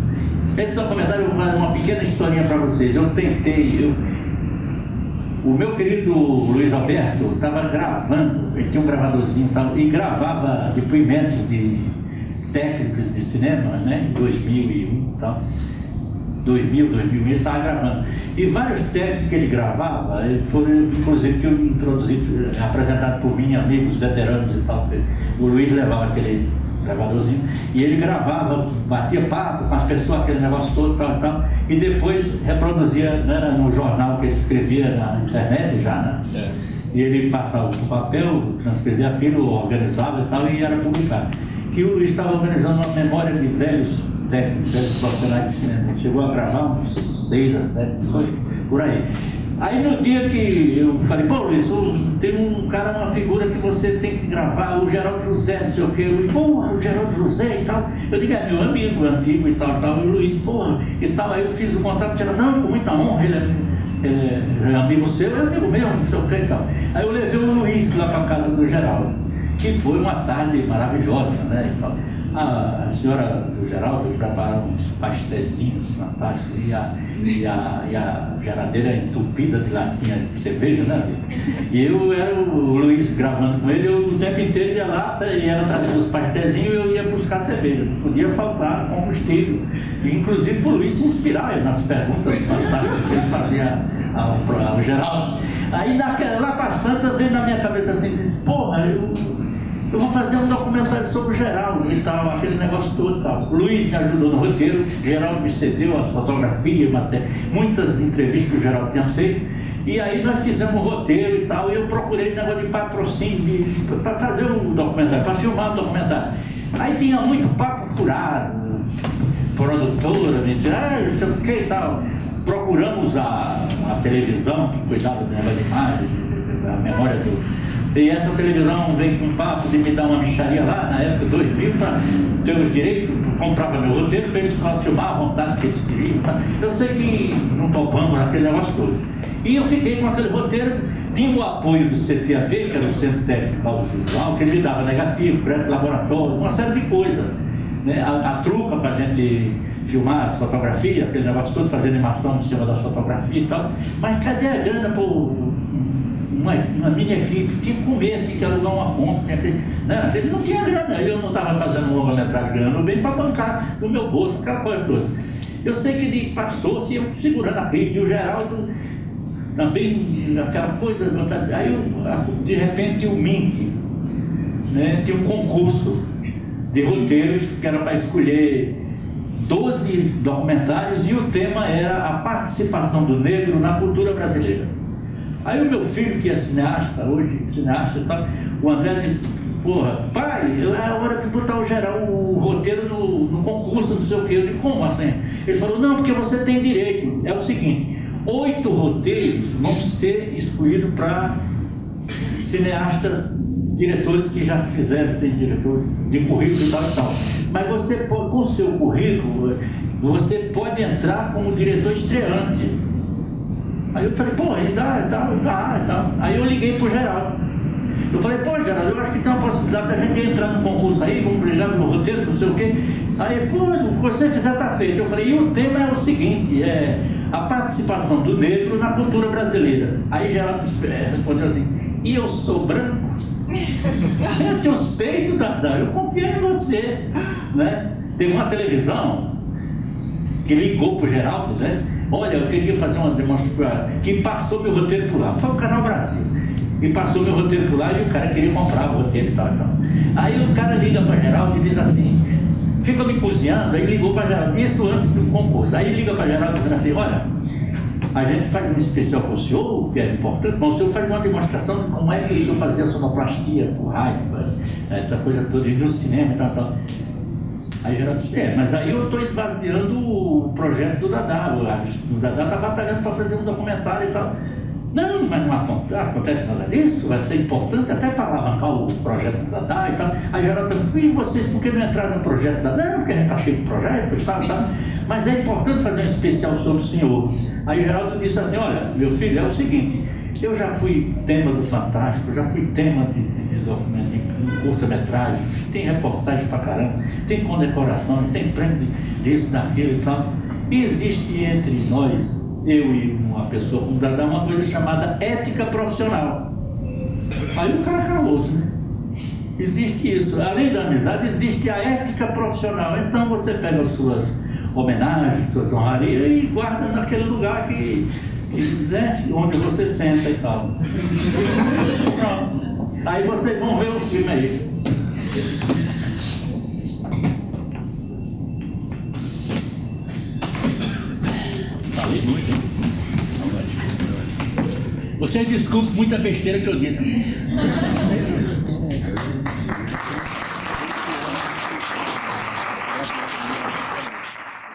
Esse documentário eu vou fazer uma pequena historinha para vocês. O meu querido Luiz Alberto estava gravando, ele tinha um gravadorzinho e gravava depoimentos de técnicos de cinema, né, em 2001 e tal. 2001, ele estava gravando. E vários técnicos que ele gravava, foram inclusive que eu introduzi, apresentado por mim, amigos veteranos e tal. O Luiz levava aquele gravadorzinho e ele gravava, batia papo com as pessoas, aquele negócio todo, tal, e depois reproduzia, né, no jornal que ele escrevia na internet já, né? E ele passava o papel, transcrevia aquilo, organizava e tal, e era publicado. Que o Luiz estava organizando uma memória de velhos técnicos, velhos profissionais de cinema. Chegou a gravar uns 6 a 7, foi por aí. Aí no dia que eu falei, pô Luiz, tem um cara, uma figura que você tem que gravar, o Geraldo José, não sei o quê. Eu falei, porra, o Geraldo José e tal. Eu digo, é meu amigo antigo e tal, e o Luiz, porra, e tal. Aí eu fiz o contato, ele não, com muita honra, ele é amigo seu, é amigo meu, não sei o quê e tal. Aí eu levei o Luiz lá para casa do Geraldo, que foi uma tarde maravilhosa, né, e tal. A senhora do Geraldo preparou uns pastezinhos fantásticos e a geladeira entupida de latinha de cerveja, né? E eu era o Luiz gravando com ele, o tempo inteiro ia lá e era trazer os pastezinhos e eu ia buscar cerveja. Não podia faltar combustível. E, inclusive para o Luiz se inspirar nas perguntas fantásticas que ele fazia ao Geraldo. Aí lá para as tantas veio na minha cabeça assim, disse, porra, eu vou fazer um documentário sobre o Geraldo e tal, aquele negócio todo e tal. Luiz me ajudou no roteiro, Geraldo me cedeu as fotografias, muitas entrevistas que o Geraldo tinha feito. E aí nós fizemos o roteiro e tal, e eu procurei negócio de patrocínio para fazer o documentário, para filmar o documentário. Aí tinha muito papo furado, produtora, não sei o que e tal. Procuramos a televisão que cuidava do negócio de imagem, da memória do... E essa televisão veio com um papo de me dar uma mixaria lá, na época, 2000, para ter os direitos, comprava meu roteiro para eles filmar à vontade que eles queriam. Tá? Eu sei que não topamos aquele negócio todo. E eu fiquei com aquele roteiro, tinha o apoio do CTAV, que era o Centro Técnico Audiovisual, que ele me dava negativo, crédito laboratório, uma série de coisas. Né? A truca para a gente filmar as fotografias, aquele negócio todo, fazer animação em cima das fotografias e tal. Mas cadê a grana por uma mini equipe? Tinha que comer, tinha que alugar uma conta, né? Eles não tinham grana, eu não estava fazendo uma longa-metragem ganhando bem para bancar no meu bolso, aquela coisa toda. Eu sei que passou-se, eu segurando a crise, e o Geraldo também, aquela coisa, aí de repente o Mink, né, tinha um concurso de roteiros que era para escolher 12 documentários e o tema era a participação do negro na cultura brasileira. Aí o meu filho, que é cineasta, hoje cineasta e tal, o André disse, porra, pai, é a hora de botar o roteiro no concurso, não sei o quê. Eu digo, como assim? Ele falou, não, porque você tem direito. É o seguinte, 8 roteiros vão ser escolhidos para cineastas, diretores que já fizeram, tem diretores de currículo e tal. Mas você, com o seu currículo, você pode entrar como diretor estreante. Aí eu falei, pô, aí dá, e tal. Aí eu liguei pro Geraldo. Eu falei, pô, Geraldo, eu acho que tem uma possibilidade da gente entrar no concurso aí, vamos brigar no roteiro, não sei o quê. Aí, pô, o que você fizer tá feito. Eu falei, e o tema é o seguinte, a participação do negro na cultura brasileira. Aí Geraldo respondeu assim, e eu sou branco? Eu te respeito, Dadá, eu confio em você, né? Teve uma televisão que ligou pro Geraldo, né? Olha, eu queria fazer uma demonstração, que passou meu roteiro por lá. Foi o Canal Brasil. E passou meu roteiro por lá e o cara queria comprar o roteiro e tal. Aí o cara liga para Geraldo e diz assim, fica me cozinhando, aí ligou para Geraldo, isso antes do concurso. Aí liga para Geraldo dizendo assim, olha, a gente faz um especial com o senhor, que é importante, mas o senhor faz uma demonstração de como é que o senhor fazia a sonoplastia por rádio, essa coisa toda, e no cinema e tal. Aí Geraldo disse, mas aí eu estou esvaziando o projeto do Dadá. O Dadá está batalhando para fazer um documentário e tal. Não, mas não acontece nada disso, vai ser importante até para alavancar o projeto do Dadá e tal. Aí Geraldo perguntou, e vocês, por que não entraram no projeto do Dadá? Não, porque a gente está cheio de projeto e tal. Mas é importante fazer um especial sobre o senhor. Aí Geraldo disse assim, olha, meu filho, é o seguinte, eu já fui tema do Fantástico, já fui tema de curta-metragem, tem reportagem pra caramba, tem condecoração, tem prêmio disso, daquilo e tal. E existe entre nós, eu e uma pessoa como Dadá, uma coisa chamada ética profissional. Aí o cara calou-se, né? Existe isso, além da amizade, existe a ética profissional. Então você pega as suas homenagens, suas honrarias e guarda naquele lugar né, onde você senta e tal. Pronto. Aí vocês vão ver o filme aí. Falei muito, hein? Você desculpe muita besteira que eu disse.